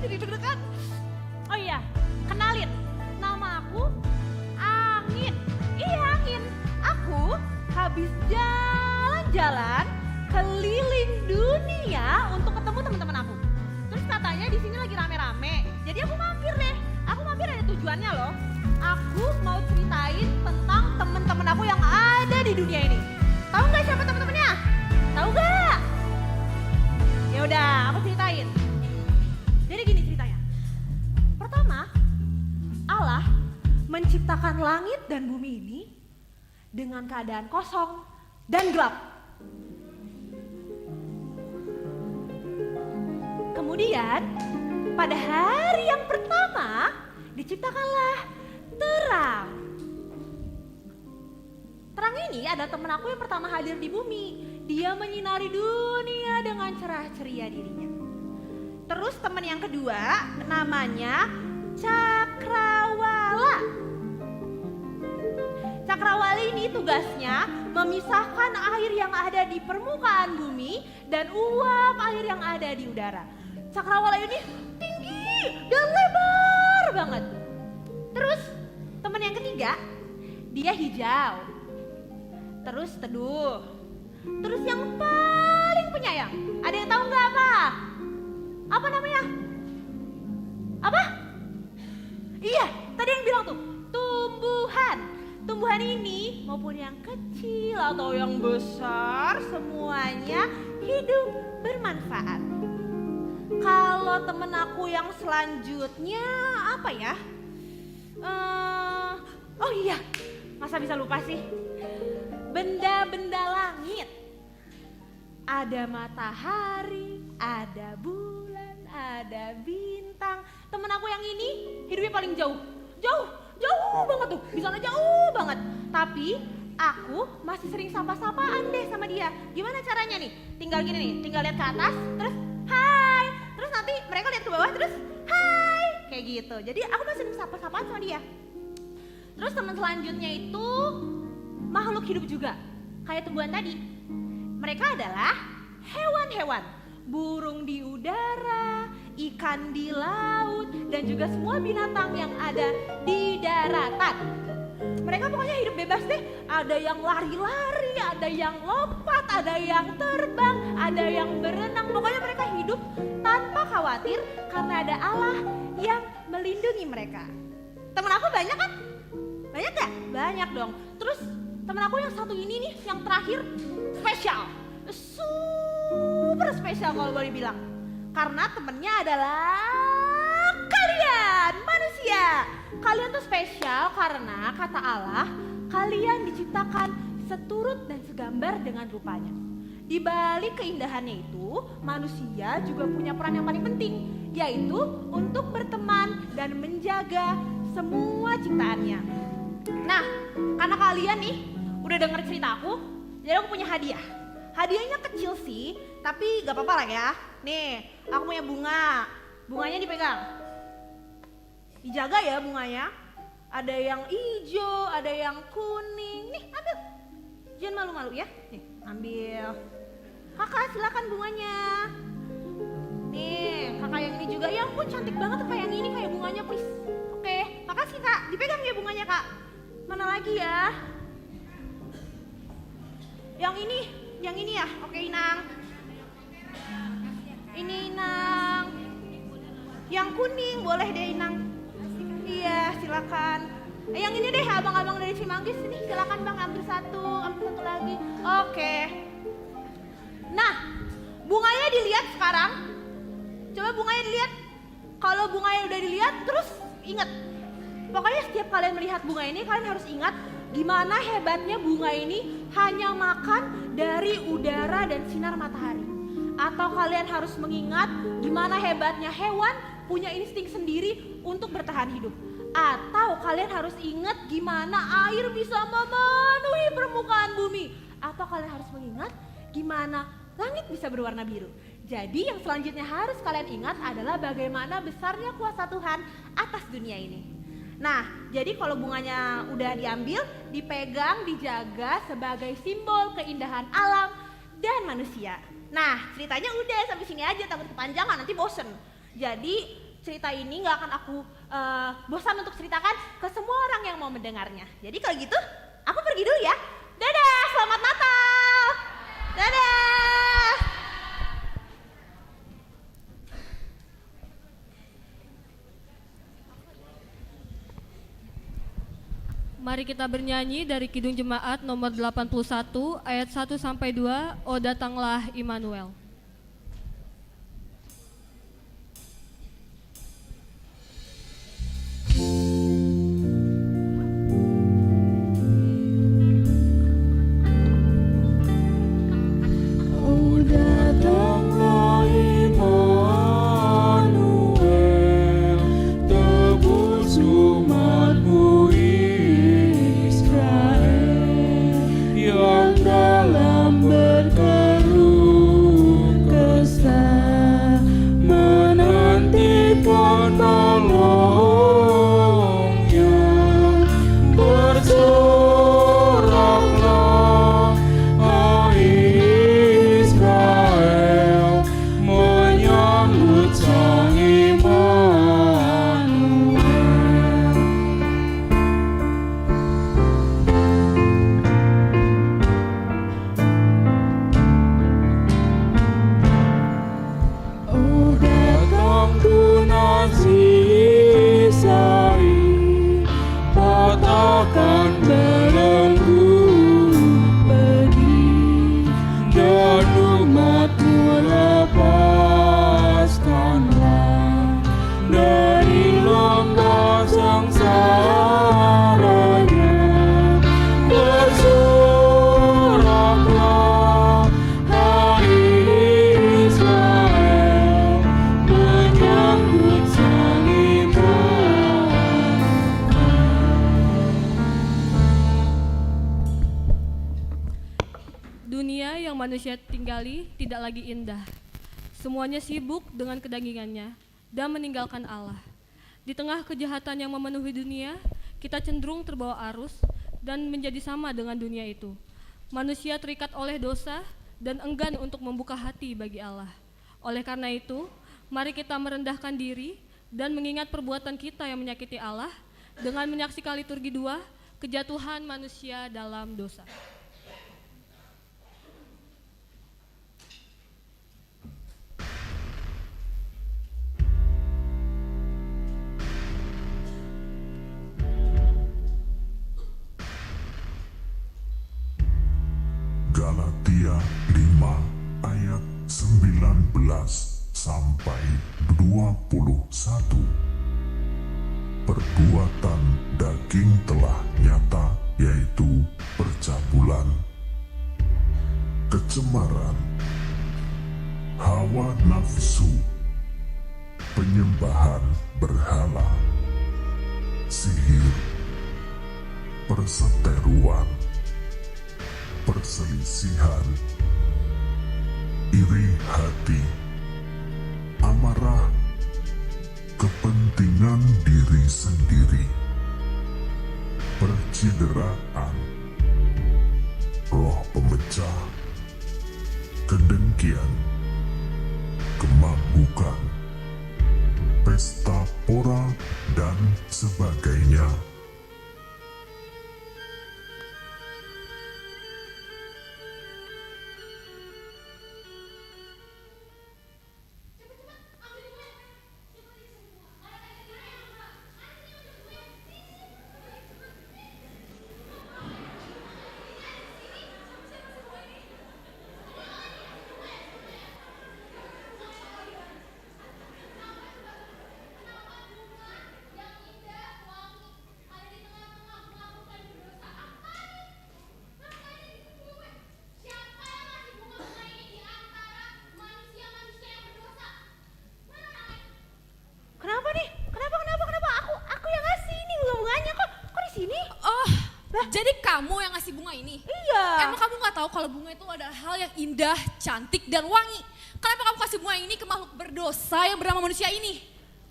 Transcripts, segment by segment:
jadi deg-degan. Oh iya, kenalin, nama aku Angin. Iya Angin, aku habis jalan-jalan keliling dunia untuk ketemu teman-teman aku. Terus katanya di sini lagi rame-rame, jadi aku mampir deh. Aku mampir ada tujuannya loh. Aku mau ceritain tentang teman-teman aku yang ada di dunia ini. Tahu nggak siapa teman-temannya? Tahu nggak? Ya udah, aku ceritain. Jadi gini ceritanya. Pertama, Allah menciptakan langit dan bumi ini dengan keadaan kosong dan gelap. Kemudian, pada hari yang pertama diciptakanlah terang. Terang ini ada teman aku yang pertama hadir di bumi. Dia menyinari dunia dengan cerah ceria dirinya. Terus teman yang kedua namanya Cakrawala. Cakrawala ini tugasnya memisahkan air yang ada di permukaan bumi dan uap air yang ada di udara. Cakrawala ini tinggi dan lebar banget. Terus teman yang ketiga, dia hijau. Terus teduh. Terus yang paling penyayang, ada yang tahu nggak apa? Apa namanya? Apa? Iya, tadi yang bilang tuh, tumbuhan. Tumbuhan ini maupun yang kecil atau yang besar, semuanya hidup bermanfaat. Kalau temen aku yang selanjutnya apa ya? Oh iya, masa bisa lupa sih? Benda-benda langit. Ada matahari, ada bulan, ada bintang. Temen aku yang ini hidupnya paling jauh. Jauh banget tuh, di sana jauh banget. Tapi aku masih sering sapa-sapaan deh sama dia. Gimana caranya nih? Tinggal gini nih, tinggal lihat ke atas, terus hai. Terus nanti mereka lihat ke bawah, terus hai. Kayak gitu. Jadi aku masih sering sapa-sapaan sama dia. Terus teman selanjutnya itu makhluk hidup juga, kayak tumbuhan tadi. Mereka adalah hewan-hewan, burung di udara, ikan di laut, dan juga semua binatang yang ada di daratan. Mereka pokoknya hidup bebas deh. Ada yang lari-lari, ada yang lompat, ada yang terbang, ada yang berenang. Pokoknya mereka hidup tanpa khawatir karena ada Allah yang melindungi mereka. Temen aku banyak kan? Banyak gak? Banyak dong. Terus temen aku yang satu ini nih, yang terakhir spesial. Super spesial kalau boleh bilang. Karena temennya adalah kalian, manusia. Kalian tuh spesial karena kata Allah, kalian diciptakan seturut dan segambar dengan rupanya. Di balik keindahannya itu, manusia juga punya peran yang paling penting, yaitu untuk berteman dan menjaga semua ciptaannya. Nah, karena kalian nih udah denger cerita aku, jadi aku punya hadiah. Hadiahnya kecil sih, tapi gak apa-apa lah ya. Nih, aku punya bunga. Bunganya dipegang. Dijaga ya bunganya. Ada yang hijau, ada yang kuning. Nih, ambil. Jangan malu-malu ya. Nih, ambil. Kakak silakan bunganya. Nih, kakak yang ini juga. Ya ampun, cantik banget kakak yang ini, kayak bunganya please. Oke, makasih kak. Dipegang ya bunganya kak. Mana lagi ya? Yang ini ya. Oke Inang. Ini Inang. Yang kuning boleh deh Inang. Iya silakan. Yang ini deh abang-abang dari Cimanggis sini, silakan bang ambil satu lagi. Oke. Nah, bunganya dilihat sekarang. Coba bunganya dilihat. Kalau bunganya udah dilihat, terus ingat. Pokoknya setiap kalian melihat bunga ini, kalian harus ingat gimana hebatnya bunga ini hanya makan dari udara dan sinar matahari. Atau kalian harus mengingat gimana hebatnya hewan punya insting sendiri untuk bertahan hidup. Atau kalian harus ingat gimana air bisa memenuhi permukaan bumi. Atau kalian harus mengingat gimana langit bisa berwarna biru. Jadi yang selanjutnya harus kalian ingat adalah bagaimana besarnya kuasa Tuhan atas dunia ini. Nah, jadi kalau bunganya udah diambil, dipegang, dijaga sebagai simbol keindahan alam dan manusia. Nah, ceritanya udah sampai sini aja, takut kepanjangan nanti bosen. Jadi cerita ini gak akan aku bosan untuk ceritakan ke semua orang yang mau mendengarnya. Jadi kalau gitu, aku pergi dulu ya. Dadah, selamat Natal. Dadah. Mari kita bernyanyi dari Kidung Jemaat nomor 81 ayat 1 sampai 2, O datanglah Immanuel. Dunia yang manusia tinggali tidak lagi indah. Semuanya sibuk dengan kedagingannya dan meninggalkan Allah. Di tengah kejahatan yang memenuhi dunia, kita cenderung terbawa arus dan menjadi sama dengan dunia itu. Manusia terikat oleh dosa dan enggan untuk membuka hati bagi Allah. Oleh karena itu, mari kita merendahkan diri dan mengingat perbuatan kita yang menyakiti Allah dengan menyaksikan liturgi 2, kejatuhan manusia dalam dosa. Galatia 5 ayat 19 sampai 21. Perbuatan daging telah nyata, yaitu percabulan, kecemaran, hawa nafsu, penyembahan berhala, sihir, perseteruan, perselisihan, iri hati, amarah, kepentingan diri sendiri, percideraan, roh pemecah, kedengkian, kemabukan, pesta pora, dan sebagainya. Jadi kamu yang ngasih bunga ini? Iya. Emang kamu gak tahu kalau bunga itu adalah hal yang indah, cantik, dan wangi? Kenapa kamu kasih bunga ini ke makhluk berdosa yang bernama manusia ini?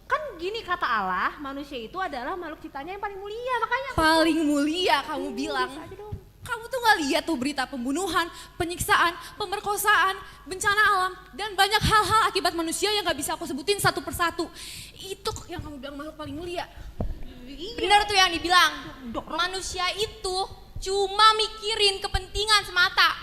Kan gini kata Allah, manusia itu adalah makhluk ciptanya yang paling mulia, makanya. Paling mulia kamu bilang. Kamu tuh gak lihat tuh berita pembunuhan, penyiksaan, pemerkosaan, bencana alam, dan banyak hal-hal akibat manusia yang gak bisa aku sebutin satu persatu. Itu yang kamu bilang makhluk paling mulia. Bener tuh yang dibilang, manusia itu cuma mikirin kepentingan semata.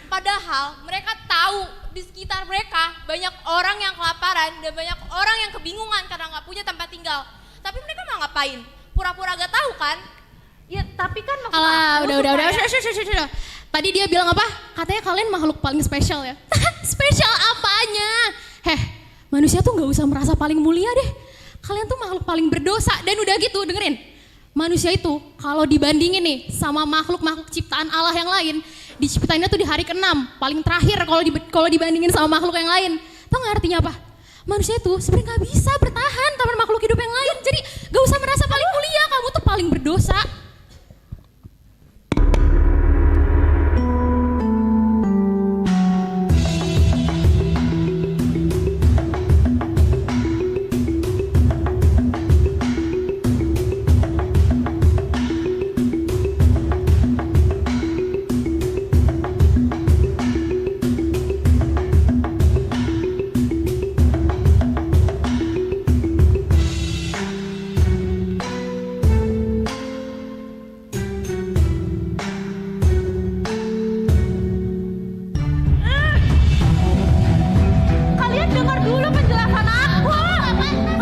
Padahal mereka tahu di sekitar mereka banyak orang yang kelaparan dan banyak orang yang kebingungan karena gak punya tempat tinggal. Tapi mereka mau ngapain? Pura-pura gak tahu kan? Ya tapi kan maksud Alah, aku udah. supaya- Tadi dia bilang apa? Katanya kalian makhluk paling spesial ya. Spesial apanya? Manusia tuh nggak usah merasa paling mulia deh. Kalian tuh makhluk paling berdosa dan udah gitu dengerin. Manusia itu kalau dibandingin nih sama makhluk-makhluk ciptaan Allah yang lain, diciptainnya tuh di hari ke-6, paling terakhir kalau dibandingin sama makhluk yang lain. Tau nggak artinya apa? Manusia itu sebenarnya nggak bisa bertahan tanpa makhluk hidup yang lain. Jadi nggak usah merasa paling mulia, kamu tuh paling berdosa. Kalian dengar dulu penjelasan aku.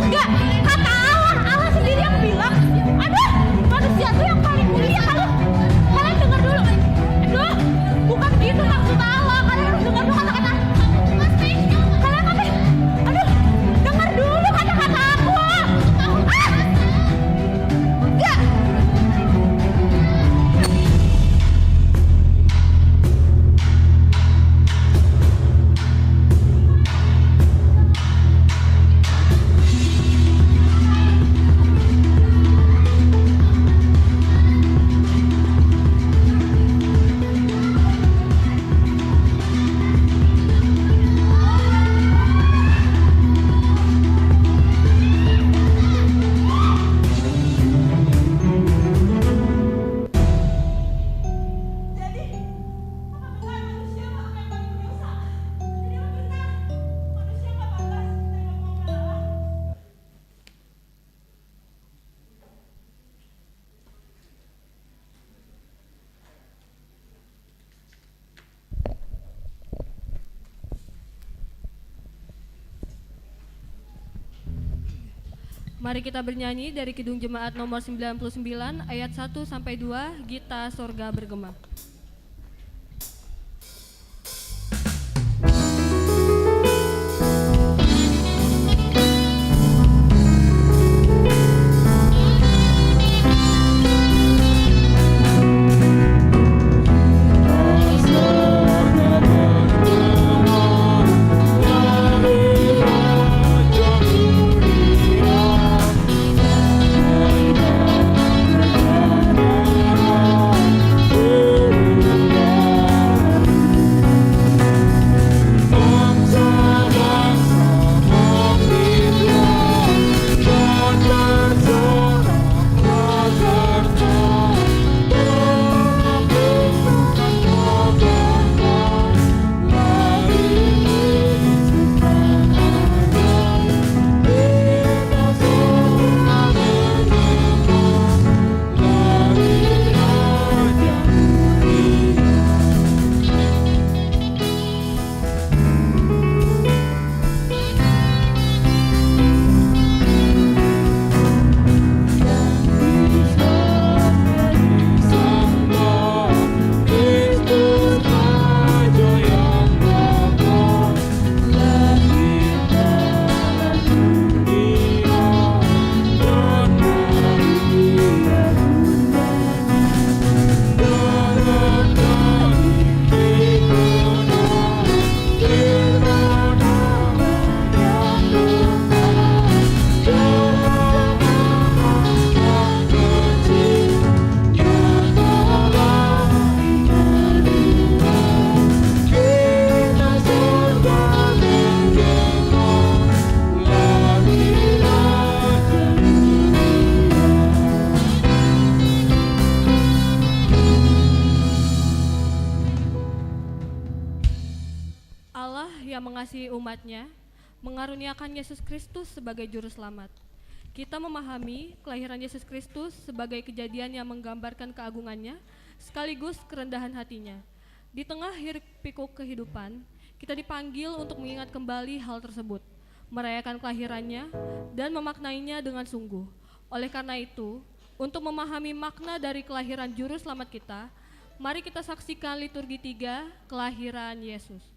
Enggak, kata Allah, Allah sendiri yang bilang, aduh, manusia tuh yang paling mulia. Kalian dengar dulu. Aduh, bukan gitu maksud Allah. Kalian harus dengar dulu kata-kata. Kalian apa? Aduh, dengar dulu kata-kata aku. Enggak. Mari kita bernyanyi dari Kidung Jemaat nomor 99 ayat 1 sampai 2, Gita Sorga Bergema. Oh mengasihi umatnya, mengaruniakan Yesus Kristus sebagai juru selamat. Kita memahami kelahiran Yesus Kristus sebagai kejadian yang menggambarkan keagungannya sekaligus kerendahan hatinya. Di tengah hiruk pikuk kehidupan, kita dipanggil untuk mengingat kembali hal tersebut, merayakan kelahirannya dan memaknainya dengan sungguh. Oleh karena itu, untuk memahami makna dari kelahiran juru selamat kita, mari kita saksikan liturgi 3 kelahiran Yesus.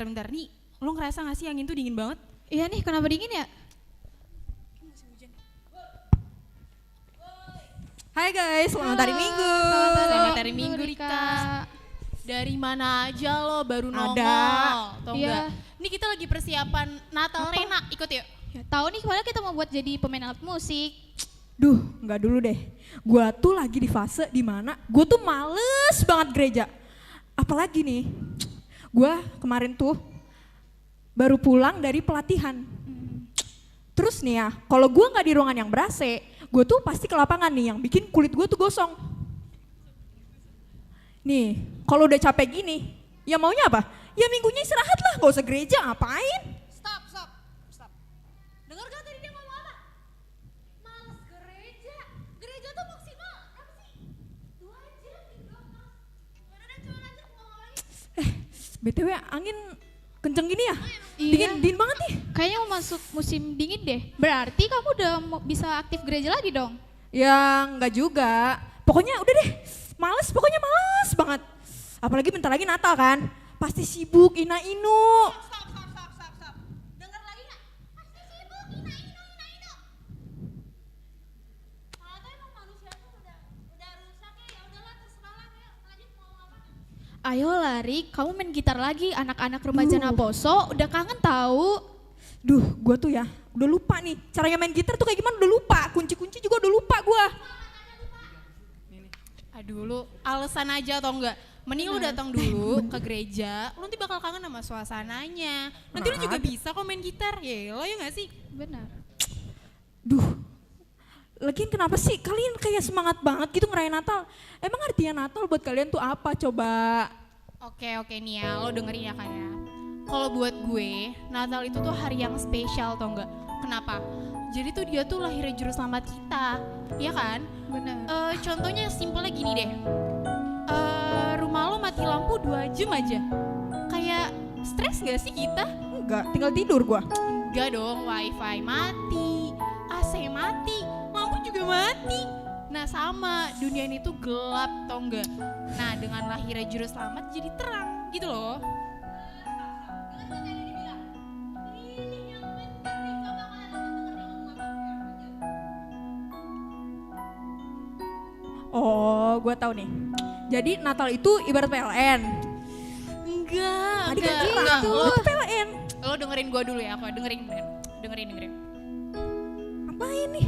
Bentar. Nih, lo ngerasa gak sih angin tuh dingin banget? Iya nih, kenapa dingin ya? Hai guys, selamat hari Minggu. Selamat hari Minggu, Rika. Dari mana aja lo baru nongol? Tau Iya. nggak? Nih kita lagi persiapan Natal Rena, ikut yuk. Ya, tahu nih kemarin kita mau buat jadi pemain alat musik. Duh, nggak dulu deh. Gua tuh lagi di fase dimana gue tuh males banget gereja. Apalagi nih, gua kemarin tuh baru pulang dari pelatihan. Terus nih ya, kalau gua nggak di ruangan yang ber-AC, gue tuh pasti ke lapangan nih yang bikin kulit gue tuh gosong. Nih, kalau udah capek gini, ya maunya apa? Ya minggunya istirahat lah, gak usah gereja, ngapain? Stop. Dengar gak tadi dia ngomong apa? Males gereja. Gereja tuh maksimal apa sih? 2 jam gitu mas. Udah cuma nanti ngomong lagi. BTW angin kenceng gini ya? Iya. Dingin banget nih. Kayaknya mau masuk musim dingin deh. Berarti kamu udah bisa aktif gereja lagi dong? Ya enggak juga. Pokoknya udah deh, pokoknya males banget. Apalagi bentar lagi Natal kan, pasti sibuk ina-inu. Stop. Dengar lagi gak? Pasti sibuk, ina-inu. Kalau tuh emang manusia tuh udah rusak ya udahlah terserah lah ya. Lanjut mau apa? Ayo lari, kamu main gitar lagi. Anak-anak remaja Naposo udah kangen tahu. Duh, gua tuh ya udah lupa nih, caranya main gitar tuh kayak gimana udah lupa. Kunci-kunci juga udah lupa gua. Aduh lu alasan aja atau enggak? Mending lu datang dulu ke gereja, lu nanti bakal kangen sama suasananya. Nanti lu juga bisa kok main gitar, ya lo ya gak sih? Benar. Duh, lagian kenapa sih kalian kayak semangat banget gitu ngerayain Natal? Emang artinya Natal buat kalian tuh apa coba? Oke nih ya, lo dengerin ya kak ya. Kalau buat gue, Natal itu tuh hari yang spesial tau enggak? Kenapa? Jadi tuh dia tuh lahirnya juru selamat kita, ya kan? Benar. Contohnya simpelnya gini deh, rumah lo mati lampu 2 jam aja, kayak stres gak sih kita? Enggak, tinggal tidur gua. Enggak dong, wifi mati, AC mati, lampu juga mati. Nah sama, dunia ini tuh gelap tau enggak? Nah dengan lahirnya juru selamat jadi terang gitu loh. Oh, gua tahu nih. Jadi Natal itu ibarat PLN. Enggak, Tadi kan enggak. cerah tuh, itu PLN. Lo dengerin gua dulu ya, apa? Dengerin. Apain nih?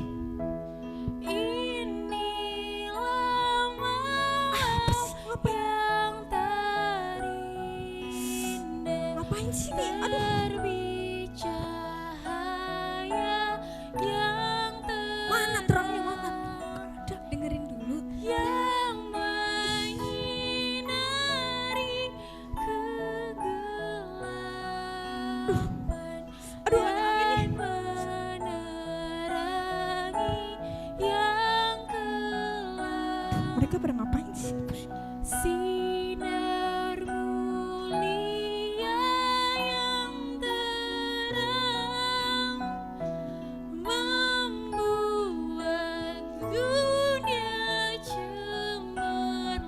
Inilah Apa sih? Ngapain? yang terindah. Ngapain sih nih? Aduh. Bercahaya yang Mana terangnya mana? Ada, dengerin dulu. yang menyinari kegelapan. Aduh, ada angin nih. Menerangi yang gelap. Mereka pada ngapain sih? Sinar mulia yang terang membuat dunia cemerlang.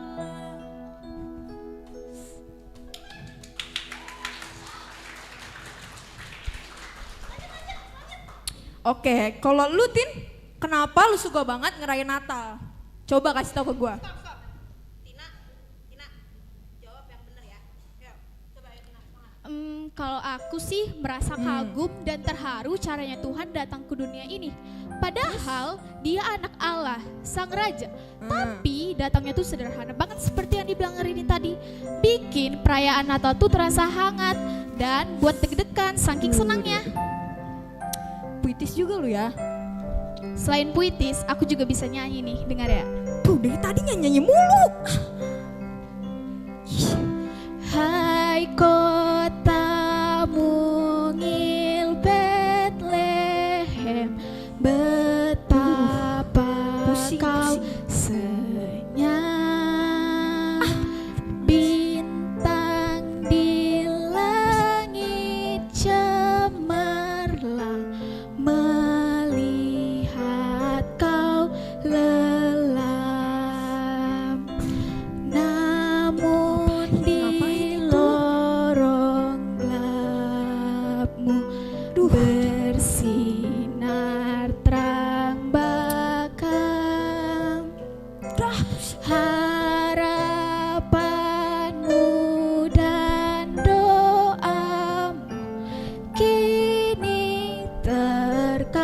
Oke, kalau lu Tin, kenapa lu suka banget ngerayain Natal? Coba kasih tau ke gua. Tina, jawab yang bener ya. Yuk, coba ayo Tina, semangat. Kalau aku sih merasa kagum dan terharu caranya Tuhan datang ke dunia ini. Padahal dia anak Allah, sang raja. Tapi datangnya tuh sederhana banget seperti yang dibilang Rini tadi. Bikin perayaan Natal tuh terasa hangat dan buat deg-degan saking senangnya. Puitis juga lu ya. Selain puitis, aku juga bisa nyanyi nih, dengar ya. Tuh dari tadi nyanyi mulu. Hai kota mungil Bethlehem, betapa kau senyap. Bintang di langit cemerlang melihat kau lelam. Namun di lorong gelapmu bersinar terang bakal. Harapanmu dan doamu kini terkabulan.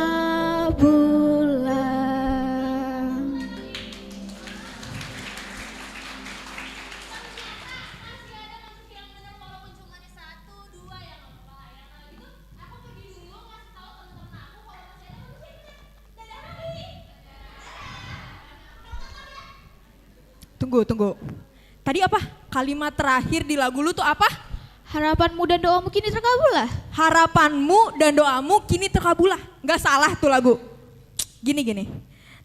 Tunggu. Tadi apa? Kalimat terakhir di lagu lu tuh apa? Harapanmu dan doamu kini terkabulah. Harapanmu dan doamu kini terkabulah. Nggak salah tuh lagu. Gini.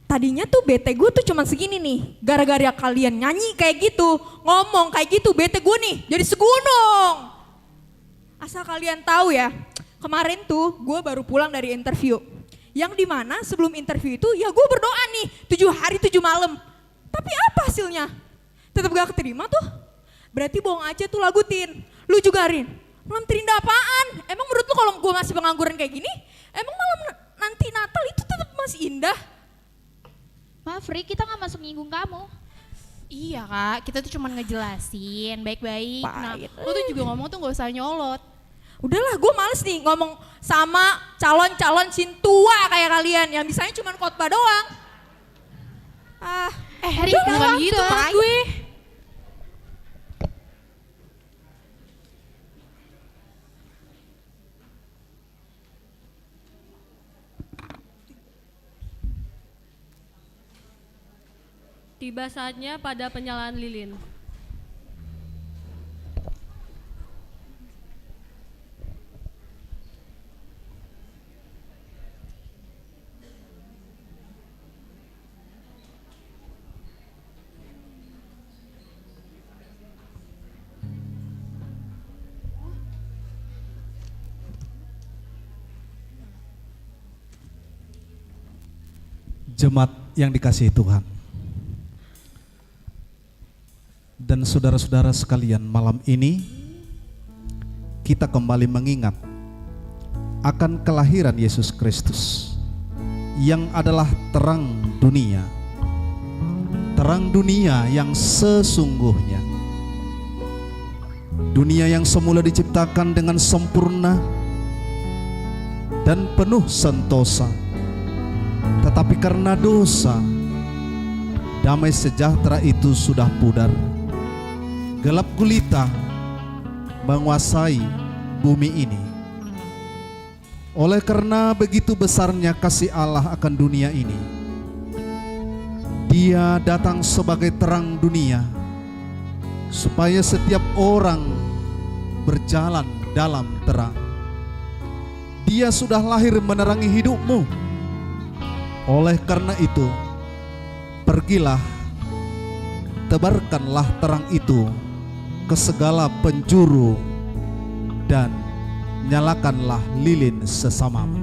Tadinya tuh bete gue tuh cuman segini nih. Gara-gara kalian nyanyi kayak gitu, ngomong kayak gitu, bete gue nih jadi segunung. Asal kalian tahu ya, kemarin tuh gue baru pulang dari interview. Yang dimana sebelum interview itu ya gue berdoa nih 7 hari 7 malam. Tapi apa hasilnya? Tetap gak keterima tuh. Berarti bohong aja tuh lagu Tin. Lu juga Rin. Malam terindah apaan? Emang menurut lu kalau gue masih pengangguran kayak gini, emang malam nanti Natal itu tetap masih indah? Maaf Ri, kita gak masuk nyinggung kamu. Iya kak, kita tuh cuma ngejelasin baik-baik. Nah, Pahit. lo tuh juga ngomong tuh gak usah nyolot. Udahlah gue males nih ngomong sama calon-calon cintua kayak kalian yang bisanya cuma khotbah doang. Ri, bukan gitu maksud gue. Tiba saatnya pada penyalaan lilin. Jemaat yang dikasihi Tuhan dan saudara-saudara sekalian, malam ini kita kembali mengingat akan kelahiran Yesus Kristus yang adalah terang dunia yang sesungguhnya, dunia yang semula diciptakan dengan sempurna dan penuh sentosa. Tetapi karena dosa, damai sejahtera itu sudah pudar. Gelap gulita menguasai bumi ini. Oleh karena begitu besarnya kasih Allah akan dunia ini, Dia datang sebagai terang dunia, supaya setiap orang berjalan dalam terang. Dia sudah lahir menerangi hidupmu. Oleh karena itu, pergilah, tebarkanlah terang itu ke segala penjuru dan nyalakanlah lilin sesamamu.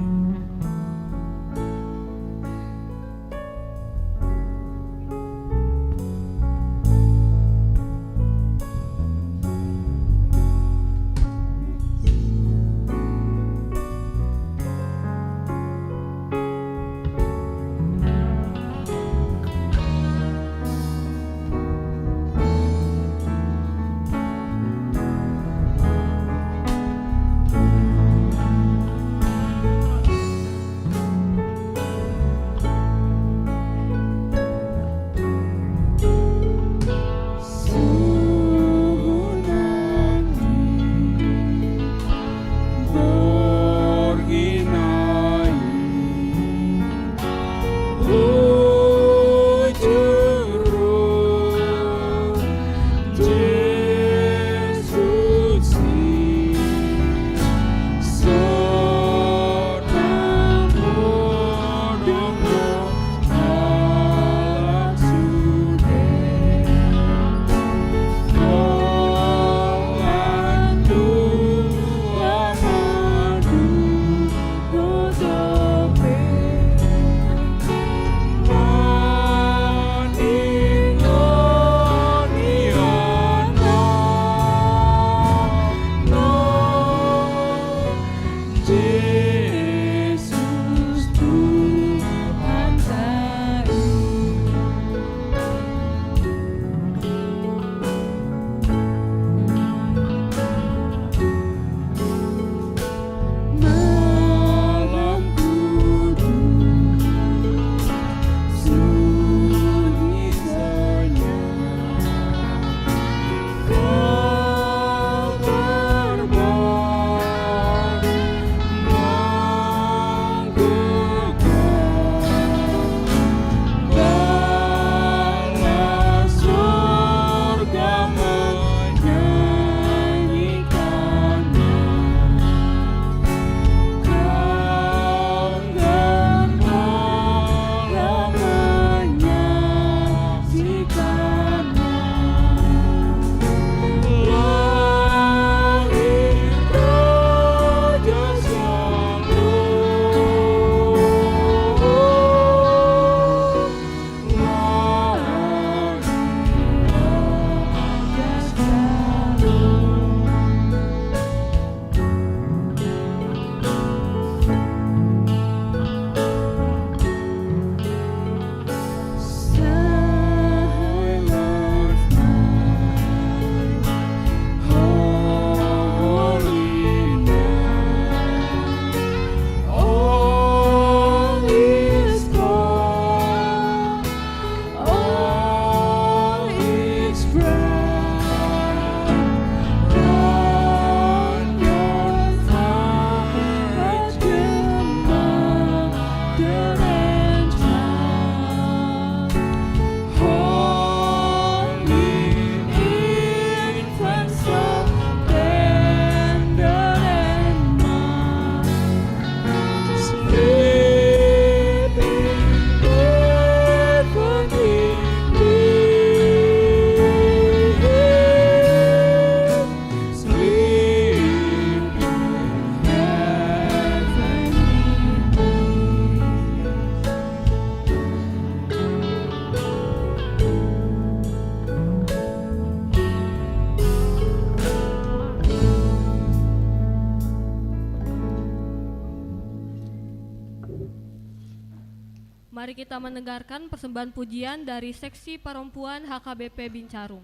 Mari kita mendengarkan persembahan pujian dari Seksi Perempuan HKBP Bincarum.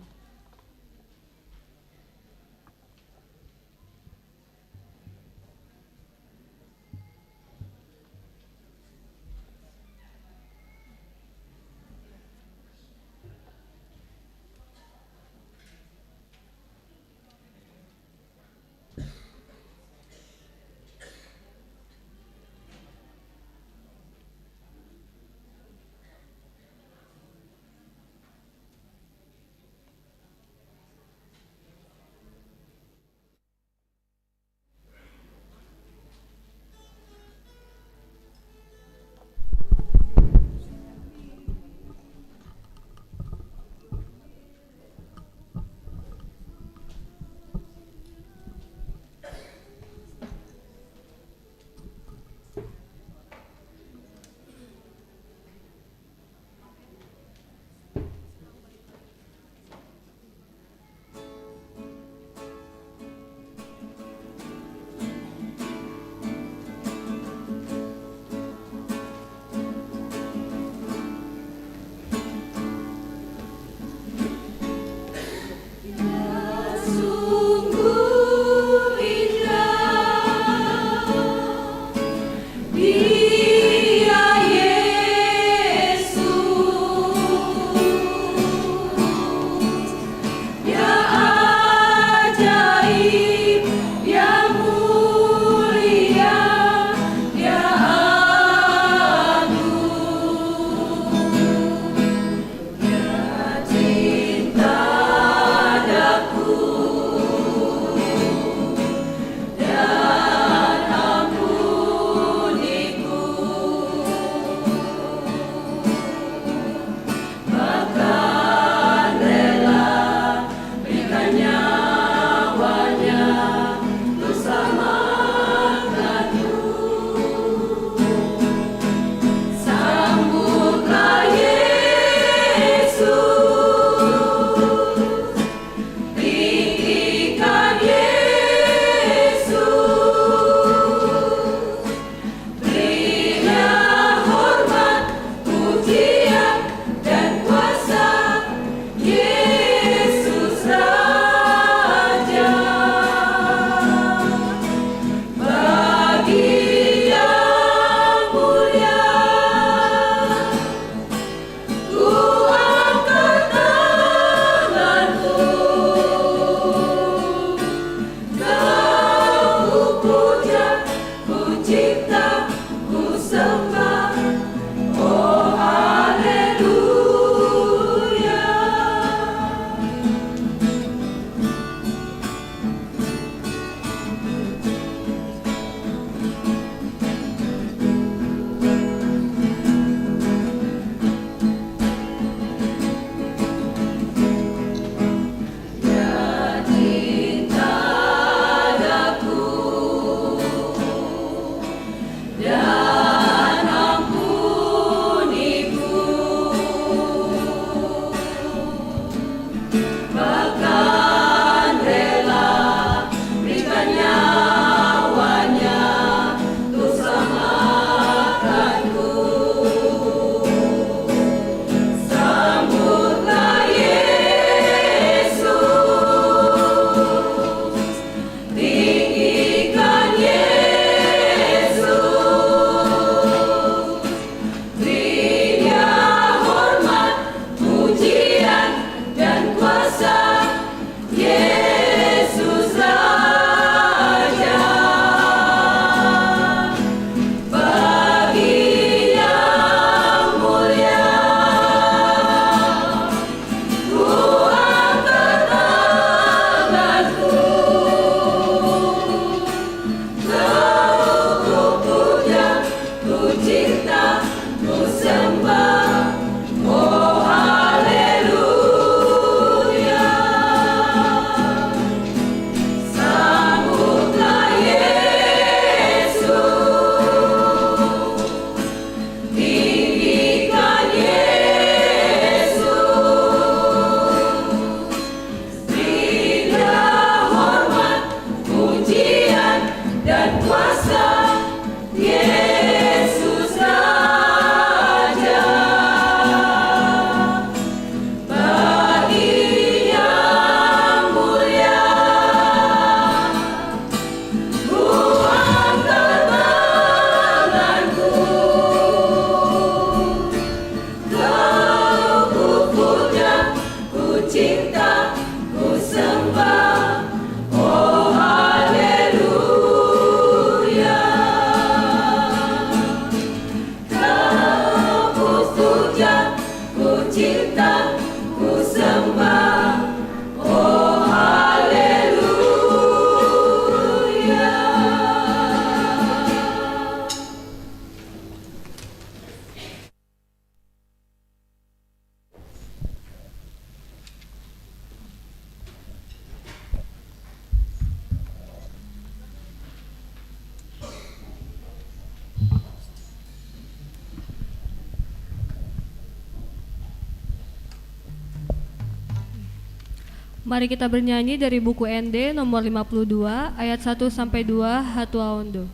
Mari kita bernyanyi dari buku ND nomor 52 ayat 1 sampai 2 Hatuaondo.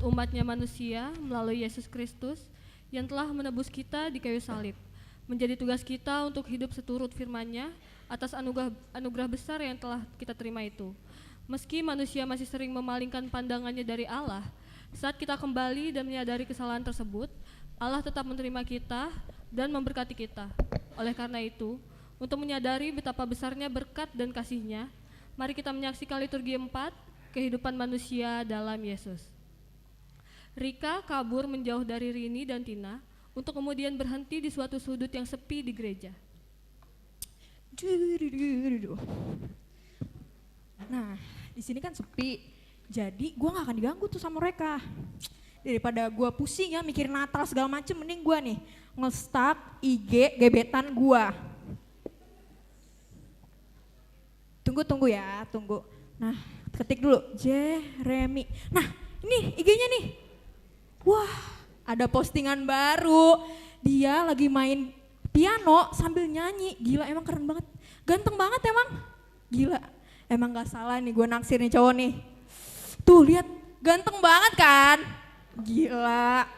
Umatnya manusia melalui Yesus Kristus yang telah menebus kita di kayu salib. Menjadi tugas kita untuk hidup seturut firman-Nya atas anugerah besar yang telah kita terima itu. Meski manusia masih sering memalingkan pandangannya dari Allah, saat kita kembali dan menyadari kesalahan tersebut, Allah tetap menerima kita dan memberkati kita. Oleh karena itu, untuk menyadari betapa besarnya berkat dan kasih-Nya, mari kita menyaksikan liturgi 4, kehidupan manusia dalam Yesus. Rika kabur menjauh dari Rini dan Tina untuk kemudian berhenti di suatu sudut yang sepi di gereja. Nah, di sini kan sepi, jadi gue gak akan diganggu tuh sama mereka. Daripada gue pusing ya mikirin Natal segala macem, mending gue nih nge-start IG gebetan gue. Tunggu ya, tunggu. Nah, ketik dulu, Jeremy. Nah, ini IG-nya nih. Wah, ada postingan baru. Dia lagi main piano sambil nyanyi. Gila, emang keren banget. Ganteng banget emang. Gila, emang gak salah nih gue naksir nih cowok nih. Tuh lihat, ganteng banget kan. Gila.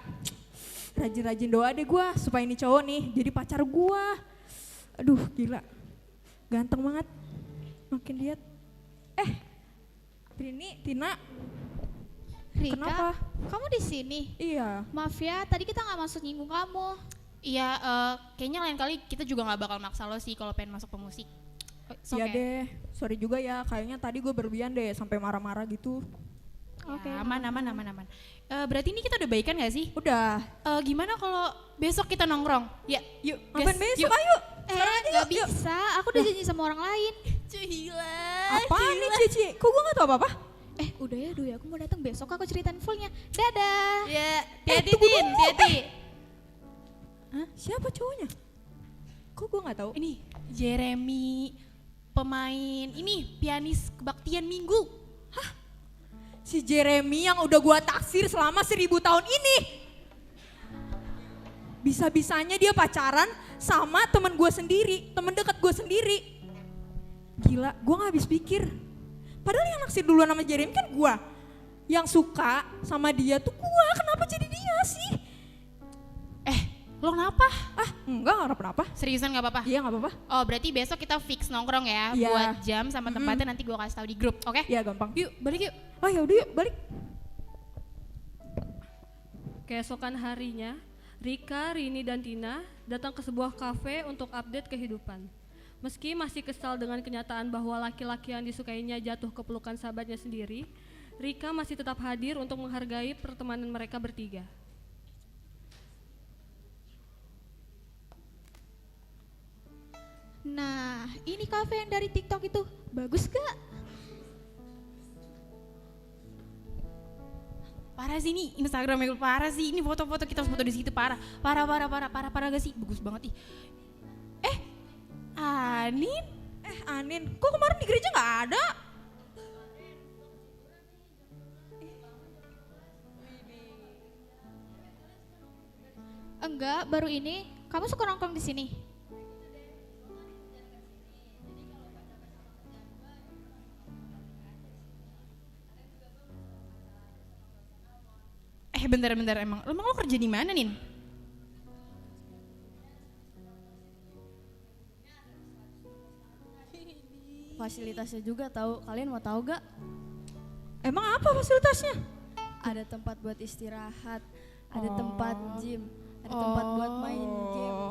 Rajin-rajin doa deh gue supaya ini cowok nih jadi pacar gue. Aduh, gila. Ganteng banget. Makin lihat. Rini, Tina. Rika, Kenapa? kamu di sini? Iya. Maaf ya, tadi kita nggak maksud nyinggung kamu. Iya, kayaknya lain kali kita juga nggak bakal maksa lo sih kalau pengen masuk pemusik. Iya deh, sorry juga ya, kayaknya tadi gue berlebihan deh sampai marah-marah gitu. Oke. Aman. Berarti ini kita udah baikan gak sih? Udah. Gimana kalau besok kita nongkrong? Ya, yuk. Ngapain guys, besok? yuk. Ayo. Nggak bisa, aku udah janji sama orang lain. Gila. Apaan nih Cici? Kok gue gak tau apa-apa? Udah ya, Doi, aku mau datang besok, aku ceritain fullnya. Dadah. Ya, hati-hati Tin, hati-hati. Hah? Siapa cowoknya? Kok gue gak tahu? Ini Jeremy, pemain ini pianis kebaktian Minggu. Si Jeremy yang udah gue taksir selama 1000 tahun ini. Bisa-bisanya dia pacaran sama temen gue sendiri, temen dekat gue sendiri. Gila, gue gak habis pikir. Padahal yang naksir duluan sama Jeremy kan gue. Yang suka sama dia tuh gue, kenapa jadi dia sih? Lo kenapa? Ah, enggak kenapa-napa. Seriusan gak apa-apa? Iya, nggak apa-apa. Oh berarti besok kita fix nongkrong ya, Iya. buat jam sama tempatnya nanti gue kasih tahu di grup, oke? Iya, gampang. Yuk balik yuk. Oh ya udah yuk, balik. Keesokan harinya, Rika, Rini, dan Tina datang ke sebuah kafe untuk update kehidupan. Meski masih kesal dengan kenyataan bahwa laki-laki yang disukainya jatuh ke pelukan sahabatnya sendiri, Rika masih tetap hadir untuk menghargai pertemanan mereka bertiga. Nah, ini kafe yang dari TikTok itu bagus gak? Parah sih ini Instagramnya parah sih, ini foto-foto kita harus foto di situ parah gak sih? Bagus banget ih. Anin? Anin, kok kemarin di gereja nggak ada? Enggak, baru ini. Kamu suka nongkrong di sini? Bentar emang lo kerja di mana Nin? Fasilitasnya juga tahu. Kalian mau tahu gak? Emang apa fasilitasnya? Ada tempat buat istirahat, ada tempat gym, ada tempat buat main game.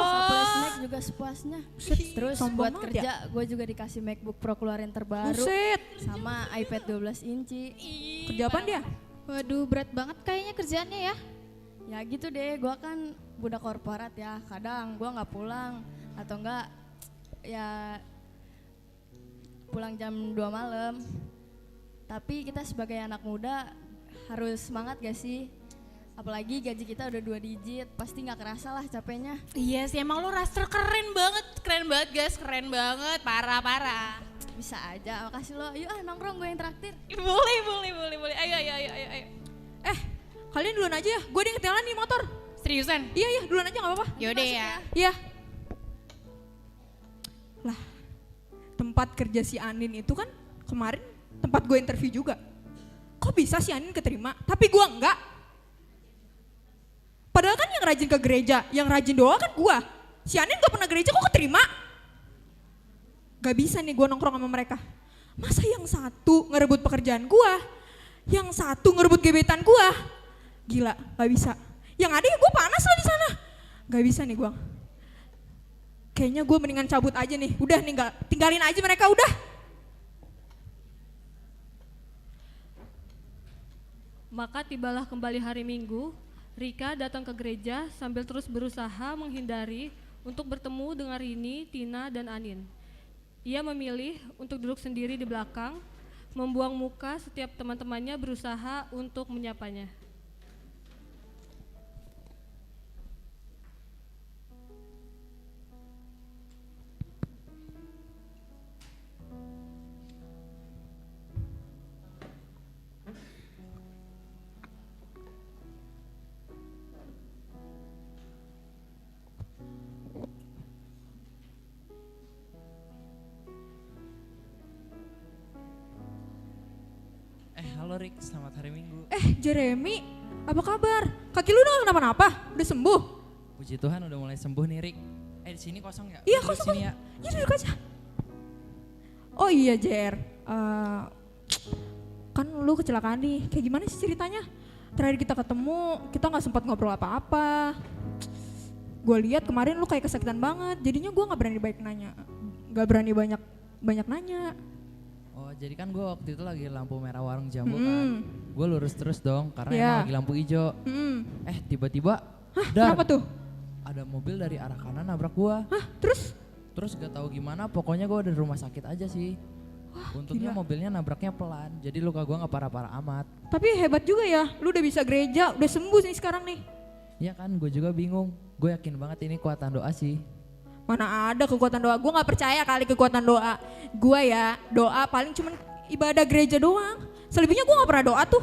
Supply snack juga sepuasnya. Terus sombong buat banget kerja gue juga dikasih MacBook Pro keluaran terbaru Buset, sama iPad 12 inci. kerja apaan dia? Waduh, berat banget kayaknya kerjaannya ya. Ya gitu deh, gue kan budak korporat ya. Kadang gue nggak pulang atau enggak ya pulang jam 2 malam. Tapi kita sebagai anak muda harus semangat gak sih? Apalagi gaji kita udah 2 digit, pasti nggak kerasa lah capeknya. Iya sih emang lo raster keren banget guys, keren banget, parah. Bisa aja, makasih lo. Yuk nongkrong, gue yang traktir. Boleh, ayo. Kalian duluan aja ya, gue ada yang ketinggalan nih motor. Seriusan? Iya, duluan aja nggak apa-apa. Yaudah ya. Iya. Lah, tempat kerja si Anin itu kan kemarin tempat gue interview juga. Kok bisa si Anin keterima, tapi gue enggak? Padahal kan yang rajin ke gereja, yang rajin doa kan gue. Si Anin gak pernah gereja kok keterima? Gak bisa nih gue nongkrong sama mereka. Masa yang satu ngerebut pekerjaan gue, yang satu ngerebut gebetan gue? Gila, gak bisa. Yang ada ya gue panas lah di sana. Gak bisa nih gue. Kayaknya gue mendingan cabut aja nih. Udah tinggalin aja mereka udah. Maka tibalah kembali hari Minggu, Rika datang ke gereja sambil terus berusaha menghindari untuk bertemu dengan Rini, Tina, dan Anin. Ia memilih untuk duduk sendiri di belakang, membuang muka setiap teman-temannya berusaha untuk menyapanya. Halo Rick, selamat hari Minggu. Jeremy, apa kabar? Kaki lu udah kenapa-napa? Udah sembuh? Puji Tuhan udah mulai sembuh nih Rick. Di sini kosong ya? Iya Duduk kosong. sini ya. Ya duduk aja. Oh iya Jer, kan lu kecelakaan nih. Kayak gimana sih ceritanya? Terakhir kita ketemu, kita nggak sempat ngobrol apa-apa. Gue lihat kemarin lu kayak kesakitan banget. Jadinya gue nggak berani banyak nanya. Oh jadi kan gue waktu itu lagi lampu merah warung Jambu kan. Gue lurus terus dong karena emang lagi lampu hijau. Tiba-tiba Kenapa tuh? ada mobil dari arah kanan nabrak gue. Terus? Terus gak tahu gimana, pokoknya gue udah di rumah sakit aja sih. Untungnya mobilnya nabraknya pelan, jadi luka gue gak parah-parah amat. Tapi hebat juga ya, lu udah bisa gereja, udah sembuh nih sekarang nih. Iya kan, gue juga bingung. Gue yakin banget ini kuatan doa sih. Mana ada kekuatan doa, gue gak percaya kali kekuatan doa. Gue ya doa paling cuman ibadah gereja doang. Selebihnya gue gak pernah doa tuh.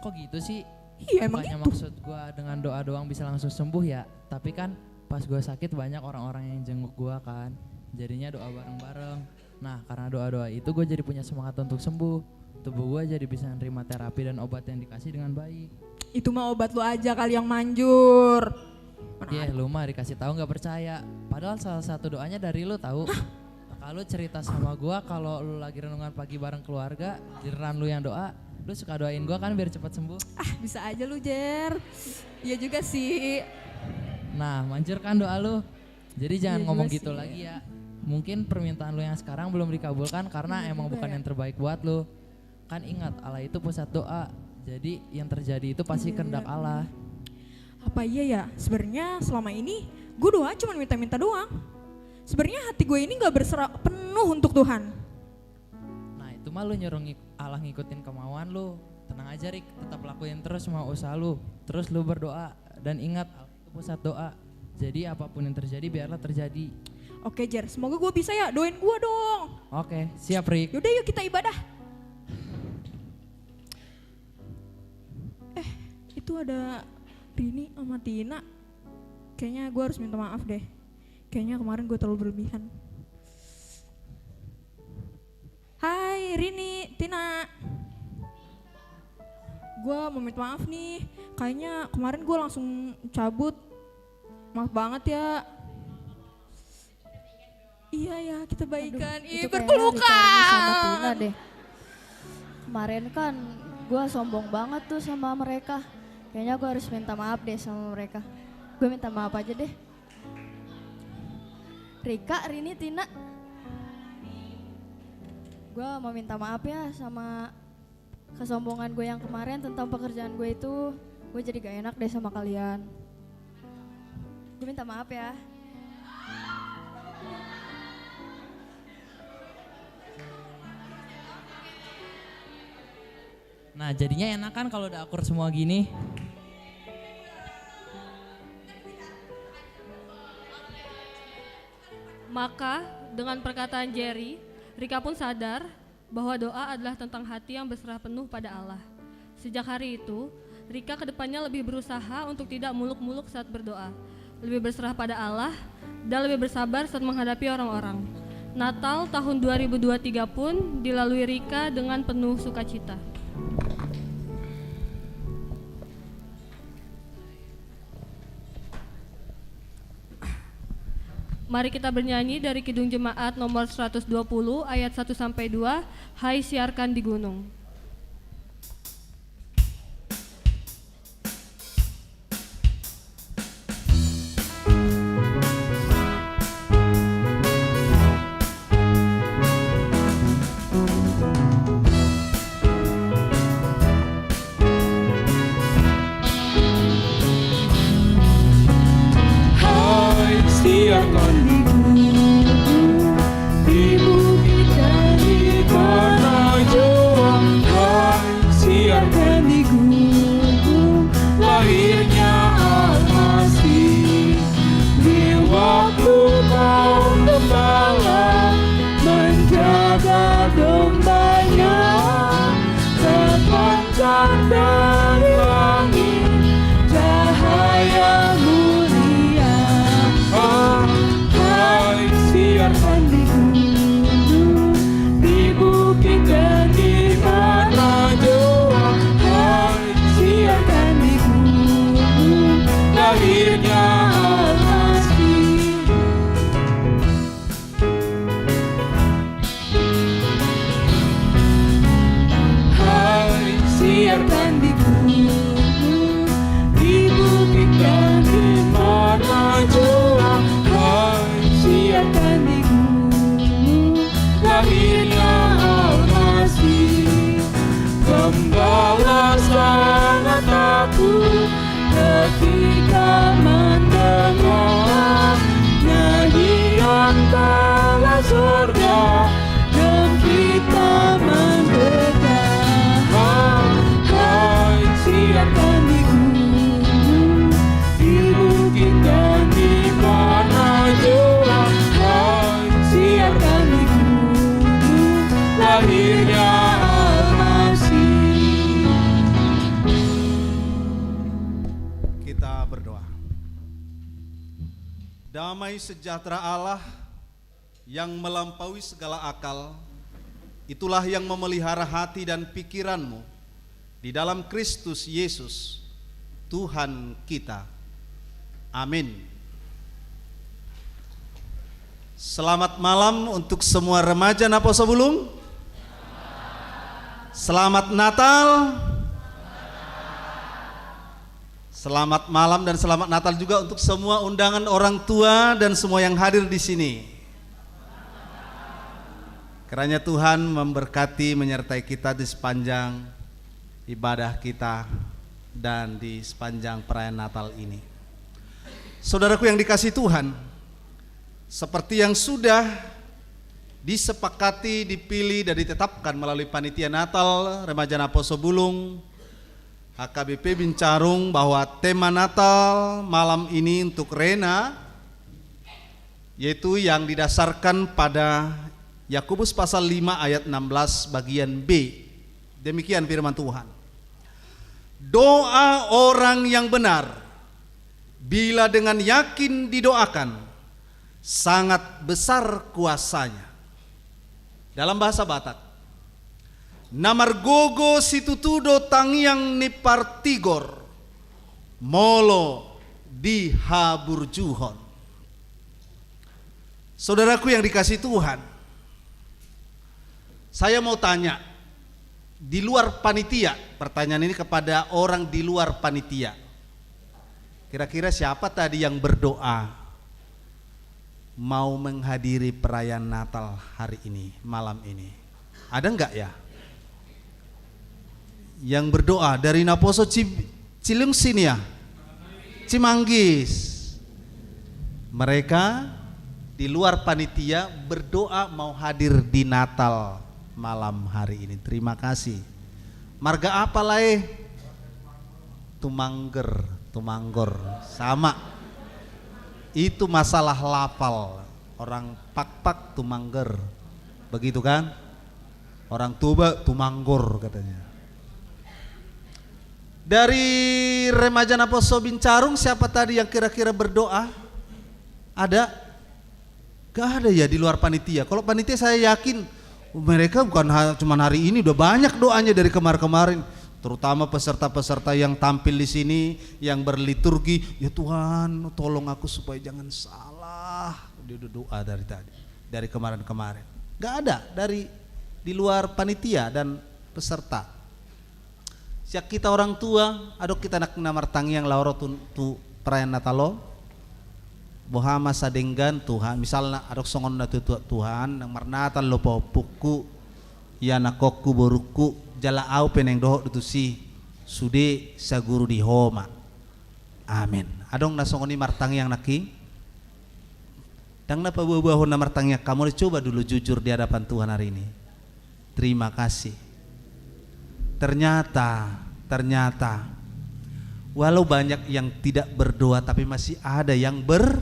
Kok gitu sih? Iya emang Bukannya gitu. maksud gue dengan doa doang bisa langsung sembuh ya. Tapi kan pas gue sakit banyak orang-orang yang jenguk gue kan. Jadinya doa bareng-bareng. Nah karena doa-doa itu gue jadi punya semangat untuk sembuh. Tubuh gue jadi bisa nerima terapi dan obat yang dikasih dengan baik. Itu mah obat lu aja kali yang manjur. Iya, lu mah dikasih tahu nggak percaya. Padahal salah satu doanya dari lu tahu. Kalau cerita sama gua kalau lu lagi renungan pagi bareng keluarga, giliran lu yang doa, lu suka doain gua kan biar cepat sembuh. Bisa aja lu, Jer. Iya juga sih. Nah, manjur kan doa lu. Jadi jangan Iya ngomong juga gitu sih. lagi ya. Mungkin permintaan lu yang sekarang belum dikabulkan karena emang bukan yang terbaik buat lu. Kan ingat, Allah itu pusat doa. Jadi yang terjadi itu pasti kehendak Allah. Apa iya ya? Sebenarnya selama ini gue doa cuma minta-minta doang. Sebenarnya hati gue ini gak berserah penuh untuk Tuhan. Nah, itu mah lu nyuruh Allah ngikutin kemauan lu. Tenang aja, Rik, tetap lakuin terus semua usaha lu. Terus lu berdoa dan ingat Allah itu pusat doa. Jadi apapun yang terjadi biarlah terjadi. Oke, Jer, semoga gue bisa ya, doain gue dong. Oke, siap, Rik. Yaudah yuk kita ibadah. Itu ada Rini sama Tina. Kayaknya gue harus minta maaf deh. Kayaknya kemarin gue terlalu berlebihan. Hai Rini, Tina. Gue mau minta maaf nih. Kayaknya kemarin gue langsung cabut. Maaf banget ya. Iya ya, kita baikan. Ih, Itu kayaknya Rika sama Tina berpelukan. deh. Kemarin kan gue sombong banget tuh sama mereka. Kayaknya gue harus minta maaf deh sama mereka. Gue minta maaf aja deh. Rika, Rini, Tina. Gue mau minta maaf ya sama kesombongan gue yang kemarin tentang pekerjaan gue itu. Gue jadi gak enak deh sama kalian. Gue minta maaf ya. Nah, jadinya enak kan kalau udah akur semua gini. Maka dengan perkataan Jerry, Rika pun sadar bahwa doa adalah tentang hati yang berserah penuh pada Allah. Sejak hari itu, Rika kedepannya lebih berusaha untuk tidak muluk-muluk saat berdoa, lebih berserah pada Allah, dan lebih bersabar saat menghadapi orang-orang. Natal tahun 2023 pun dilalui Rika dengan penuh sukacita. Mari kita bernyanyi dari Kidung Jemaat nomor 120 ayat 1 sampai 2, Hai siarkan di gunung. Hai siarkan di gunung, di bukit dan di tanah Jawa. Hai siarkan di gunung, lahirnya Al-Masih. Di waktu kaum gembala menjaga dombanya, terpancar dari langit cahaya mulia. Hai siarkan di gunung, di bukit dan di tanah Jawa. Hai siarkan di gunung, lahirnya Al-Masih. Hai siarkan di gunung, di bukit dan di tanah Jawa. Hai siarkan di gunung, lahirnya Al-Masih. Gembala sangat takut ketika mendengar nyanyian bala surga dan kita mendekat. Hai siarkan di gunung, di bukit dan di tanah Jawa. Hai siarkan di gunung, lahirnya Al-Masih. Kita berdoa. Damai sejahtera Allah yang melampaui segala akal, itulah yang memelihara hati dan pikiranmu di dalam Kristus Yesus Tuhan kita. Amin. Selamat malam untuk semua remaja Naposo Bulung. Selamat Natal. Selamat malam dan selamat Natal juga untuk semua undangan orang tua dan semua yang hadir di sini. Kiranya Tuhan memberkati menyertai kita di sepanjang ibadah kita dan di sepanjang perayaan Natal ini. Saudaraku yang dikasihi Tuhan, seperti yang sudah disepakati, dipilih dan ditetapkan melalui panitia Natal Remaja Naposo Bulung HKBP Bincarung, bahwa tema Natal malam ini untuk Rena yaitu yang didasarkan pada Yakobus pasal 5 ayat 16 bagian B. Demikian firman Tuhan. Doa orang yang benar bila dengan yakin didoakan sangat besar kuasanya. Dalam bahasa Batak, namargogo situtudo tangyang ni partigor molo di haburjuhon. Saudaraku yang dikasihi Tuhan, saya mau tanya di luar panitia, pertanyaan ini kepada orang di luar panitia. Kira-kira siapa tadi yang berdoa mau menghadiri perayaan Natal hari ini, malam ini? Ada enggak ya? Yang berdoa dari Naposo Cilung sini ya, Cimanggis. Mereka di luar panitia berdoa mau hadir di Natal malam hari ini. Terima kasih. Marga apa lah Tumanggor sama. Itu masalah lafal. Orang pak Tumangger, begitu kan? Orang Tuba Tumanggor katanya. Dari Remaja Naposo Bincarung, siapa tadi yang kira-kira berdoa? Ada? Gak ada ya di luar panitia. Kalau panitia saya yakin mereka bukan cuma hari ini, udah banyak doanya dari kemarin-kemarin. Terutama peserta-peserta yang tampil di sini, yang berliturgi. Ya Tuhan, tolong aku supaya jangan salah. Dia udah doa dari tadi, dari kemarin-kemarin. Gak ada dari di luar panitia dan peserta. Siap kita orang tua, adok kita nak namartangi yang lauro tu perayaan Natalo. Bohama sadenggan Tuhan, misalnya adok songon na Tuhan, nang marnatal lo puku, ya nakokku boruku, jala au peneng dohok dutu si, sude sa guru di homa. Amin. Adong na songoni martangi yang naki. Dang na pabuah-buahon na martangi, kamu coba dulu jujur di hadapan Tuhan hari ini. Terima kasih. Ternyata walau banyak yang tidak berdoa, tapi masih ada yang berdoa.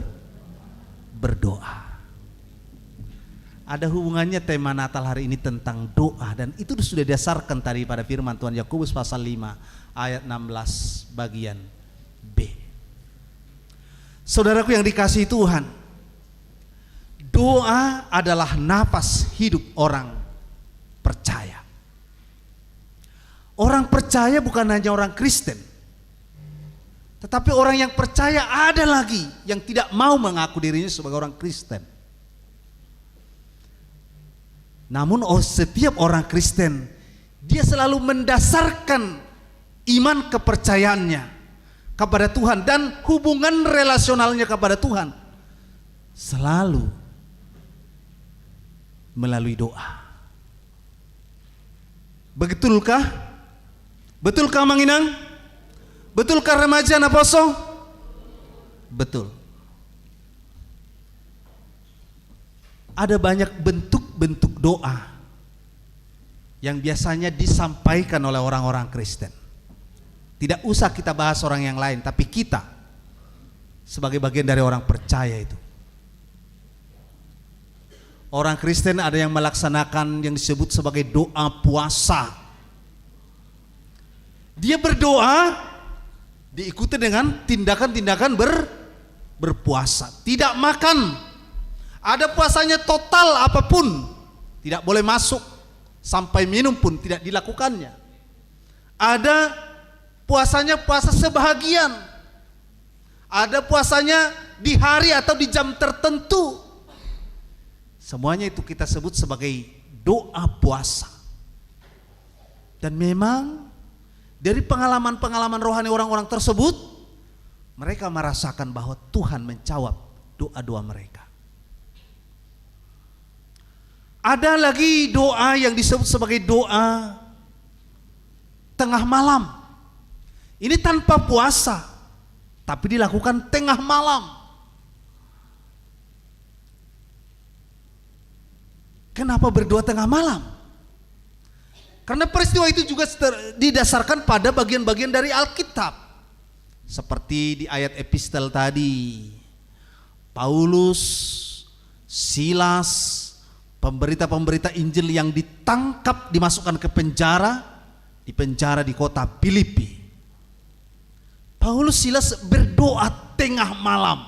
Ada hubungannya tema Natal hari ini tentang doa, dan itu sudah didasarkan tadi pada firman Tuhan Yakobus pasal 5 ayat 16 bagian B. Saudaraku yang dikasihi Tuhan, doa adalah napas hidup orang percaya. Orang percaya bukan hanya orang Kristen, tetapi orang yang percaya ada lagi yang tidak mau mengaku dirinya sebagai orang Kristen. Namun setiap orang Kristen, dia selalu mendasarkan iman kepercayaannya kepada Tuhan dan hubungan relasionalnya kepada Tuhan selalu melalui doa. Betulkah? Betulkah Manginang? Betulkah Remaja Naposo? Betul. Ada banyak bentuk-bentuk doa yang biasanya disampaikan oleh orang-orang Kristen. Tidak usah kita bahas orang yang lain, tapi kita sebagai bagian dari orang percaya itu. Orang Kristen ada yang melaksanakan yang disebut sebagai doa puasa. Dia berdoa diikuti dengan tindakan-tindakan berpuasa. Tidak makan. Ada puasanya total apapun. Tidak boleh masuk. Sampai minum pun tidak dilakukannya. Ada puasanya puasa sebahagian. Ada puasanya di hari atau di jam tertentu. Semuanya itu kita sebut sebagai doa puasa. Dan memang dari pengalaman-pengalaman rohani orang-orang tersebut, mereka merasakan bahwa Tuhan menjawab doa-doa mereka. Ada lagi doa yang disebut sebagai doa tengah malam. Ini tanpa puasa, tapi dilakukan tengah malam. Kenapa berdoa tengah malam? Karena peristiwa itu juga didasarkan pada bagian-bagian dari Alkitab. Seperti di ayat epistel tadi, Paulus, Silas, pemberita-pemberita Injil yang ditangkap, dimasukkan ke penjara, di penjara di kota Filipi. Paulus, Silas berdoa tengah malam.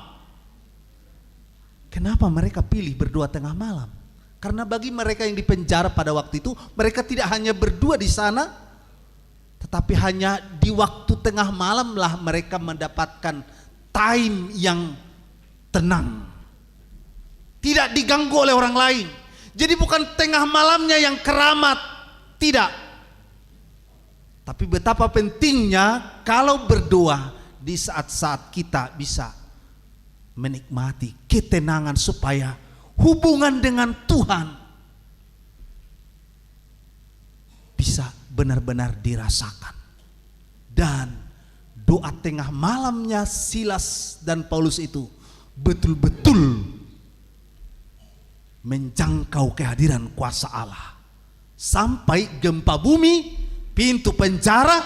Kenapa mereka pilih berdoa tengah malam? Karena bagi mereka yang dipenjara pada waktu itu, mereka tidak hanya berdua di sana, tetapi hanya di waktu tengah malam lah mereka mendapatkan time yang tenang. Tidak diganggu oleh orang lain. Jadi bukan tengah malamnya yang keramat, tidak. Tapi betapa pentingnya kalau berdoa di saat-saat kita bisa menikmati ketenangan supaya hubungan dengan Tuhan bisa benar-benar dirasakan. Dan doa tengah malamnya Silas dan Paulus itu betul-betul menjangkau kehadiran kuasa Allah. Sampai gempa bumi, pintu penjara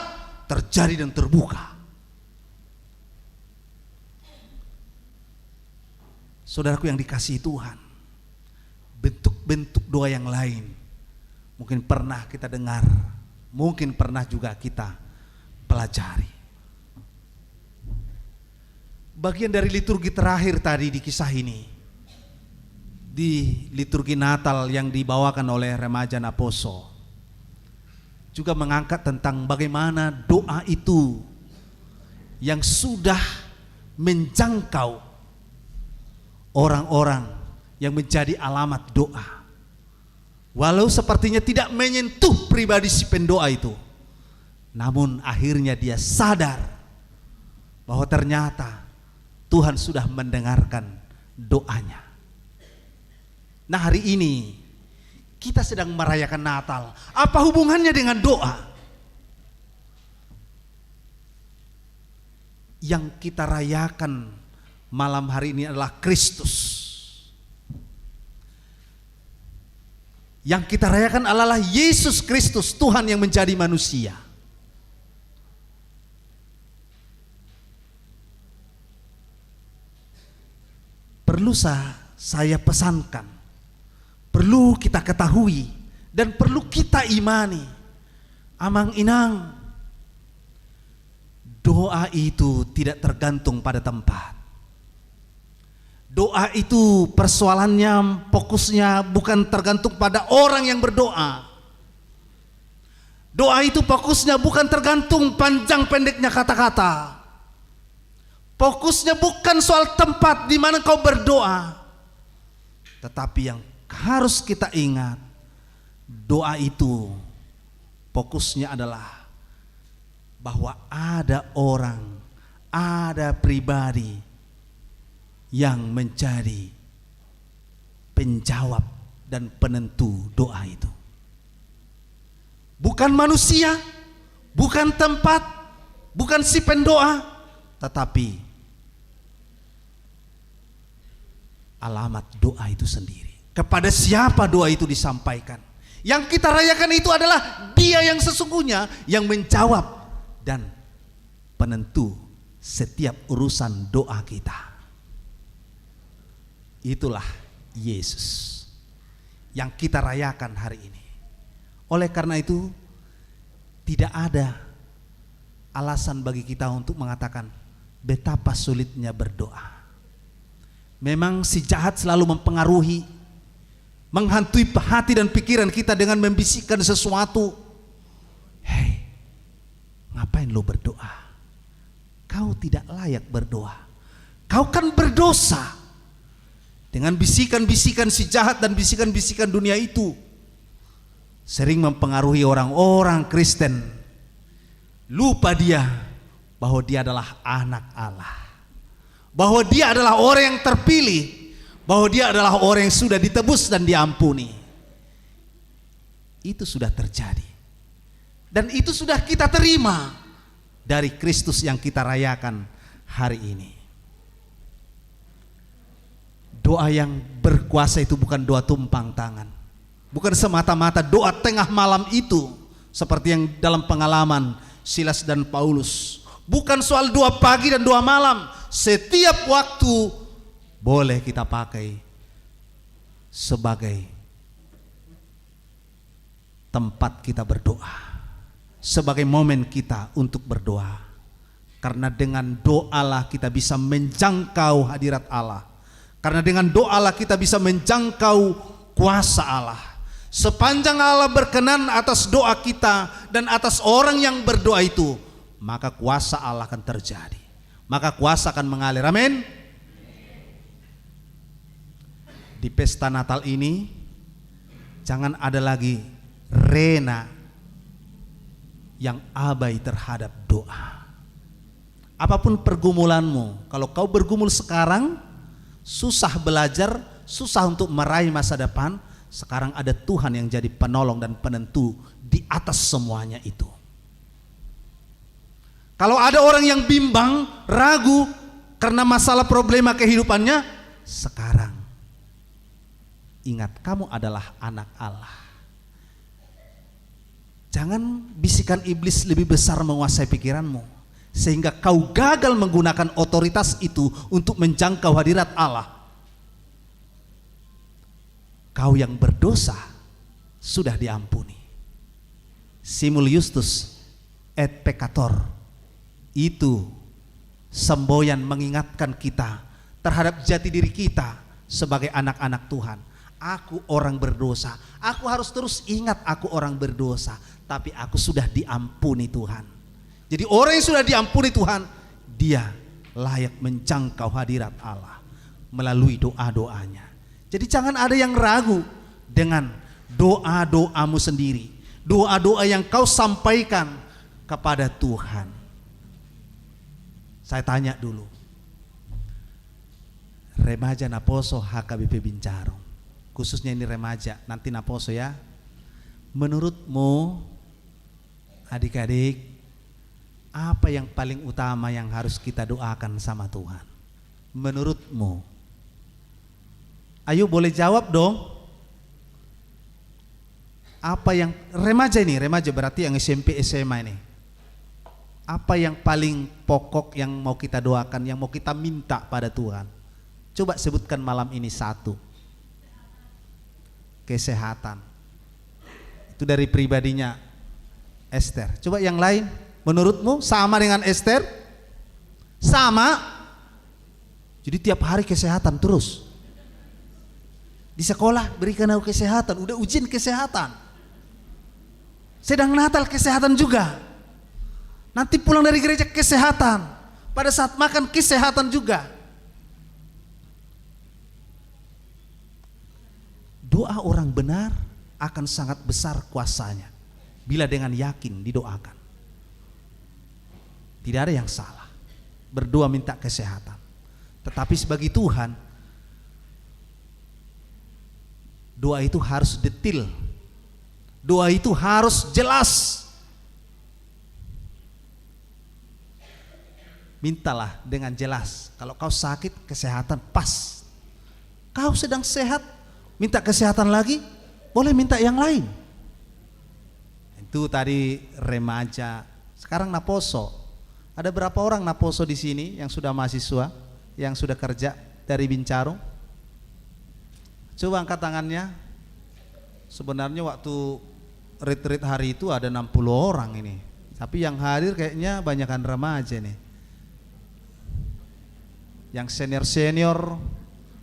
terjadi dan terbuka. Saudaraku yang dikasihi Tuhan, bentuk-bentuk doa yang lain mungkin pernah kita dengar, mungkin pernah juga kita pelajari. Bagian dari liturgi terakhir tadi di kisah ini, di liturgi Natal yang dibawakan oleh remaja Naposo, juga mengangkat tentang bagaimana doa itu yang sudah menjangkau orang-orang yang menjadi alamat doa. Walau sepertinya tidak menyentuh pribadi si pendoa itu, namun akhirnya dia sadar bahwa ternyata Tuhan sudah mendengarkan doanya. Nah, hari ini kita sedang merayakan Natal. Apa hubungannya dengan doa? Yang kita rayakan malam hari ini adalah Kristus. Yang kita rayakan adalah Yesus Kristus, Tuhan yang menjadi manusia. Perlu saya pesankan, perlu kita ketahui dan perlu kita imani, amang inang, doa itu tidak tergantung pada tempat. Doa itu persoalannya, fokusnya bukan tergantung pada orang yang berdoa. Doa itu fokusnya bukan tergantung panjang pendeknya kata-kata. Fokusnya bukan soal tempat di mana kau berdoa. Tetapi yang harus kita ingat, doa itu fokusnya adalah bahwa ada orang, ada pribadi yang menjadi penjawab dan penentu doa itu. Bukan manusia, bukan tempat, bukan si pendoa, tetapi alamat doa itu sendiri. Kepada siapa doa itu disampaikan? Yang kita rayakan itu adalah Dia yang sesungguhnya yang menjawab dan penentu setiap urusan doa kita. Itulah Yesus yang kita rayakan hari ini. Oleh karena itu, tidak ada alasan bagi kita untuk mengatakan betapa sulitnya berdoa. Memang si jahat selalu mempengaruhi, menghantui hati dan pikiran kita dengan membisikkan sesuatu. Hei, ngapain lo berdoa? Kau tidak layak berdoa. Kau kan berdosa. Dengan bisikan-bisikan si jahat dan bisikan-bisikan dunia itu sering mempengaruhi orang-orang Kristen. Lupa dia bahwa dia adalah anak Allah, bahwa dia adalah orang yang terpilih, bahwa dia adalah orang yang sudah ditebus dan diampuni. Itu sudah terjadi dan itu sudah kita terima dari Kristus yang kita rayakan hari ini. Doa yang berkuasa itu bukan doa tumpang tangan, bukan semata-mata doa tengah malam itu seperti yang dalam pengalaman Silas dan Paulus. Bukan soal doa pagi dan doa malam. Setiap waktu boleh kita pakai sebagai tempat kita berdoa, sebagai momen kita untuk berdoa. Karena dengan doalah kita bisa menjangkau hadirat Allah. Karena dengan doalah kita bisa menjangkau kuasa Allah. Sepanjang Allah berkenan atas doa kita dan atas orang yang berdoa itu, maka kuasa Allah akan terjadi, maka kuasa akan mengalir. Amin. Di pesta Natal ini jangan ada lagi rena yang abai terhadap doa. Apapun pergumulanmu, kalau kau bergumul sekarang, susah belajar, susah untuk meraih masa depan, sekarang ada Tuhan yang jadi penolong dan penentu di atas semuanya itu. Kalau ada orang yang bimbang, ragu karena masalah problema kehidupannya, sekarang ingat, kamu adalah anak Allah. Jangan bisikan iblis lebih besar menguasai pikiranmu sehingga kau gagal menggunakan otoritas itu untuk menjangkau hadirat Allah. Kau yang berdosa sudah diampuni. Simul Justus et peccator, itu semboyan mengingatkan kita terhadap jati diri kita sebagai anak-anak Tuhan. Aku orang berdosa, aku harus terus ingat aku orang berdosa, tapi aku sudah diampuni Tuhan. Jadi orang yang sudah diampuni Tuhan, dia layak menjangkau hadirat Allah melalui doa-doanya. Jadi jangan ada yang ragu dengan doa-doamu sendiri, doa-doa yang kau sampaikan kepada Tuhan. Saya tanya dulu, remaja Naposo HKBP Bincarung, khususnya ini remaja, nanti Naposo ya. Menurutmu adik-adik, apa yang paling utama yang harus kita doakan sama Tuhan? Menurutmu? Ayo boleh jawab dong. Apa yang remaja ini, remaja berarti yang SMP SMA ini. Apa yang paling pokok yang mau kita doakan, yang mau kita minta pada Tuhan? Coba sebutkan malam ini satu. Kesehatan. Itu dari pribadinya Esther. Coba yang lain, menurutmu sama dengan Esther? Sama. Jadi tiap hari kesehatan terus. Di sekolah berikan aku kesehatan, udah ujian kesehatan. Sedang Natal kesehatan juga. Nanti pulang dari gereja kesehatan. Pada saat makan kesehatan juga. Doa orang benar akan sangat besar kuasanya bila dengan yakin didoakan. Tidak ada yang salah berdoa minta kesehatan. Tetapi sebagai Tuhan, doa itu harus detil. Doa itu harus jelas. Mintalah dengan jelas. Kalau kau sakit, kesehatan pas. Kau sedang sehat, minta kesehatan lagi, boleh minta yang lain. Itu tadi remaja. Sekarang Naposo. Ada berapa orang Naposo di sini yang sudah mahasiswa, yang sudah kerja dari Bincarung? Coba angkat tangannya. Sebenarnya waktu retreat hari itu ada 60 orang ini. Tapi yang hadir kayaknya banyakan remaja nih. Yang senior-senior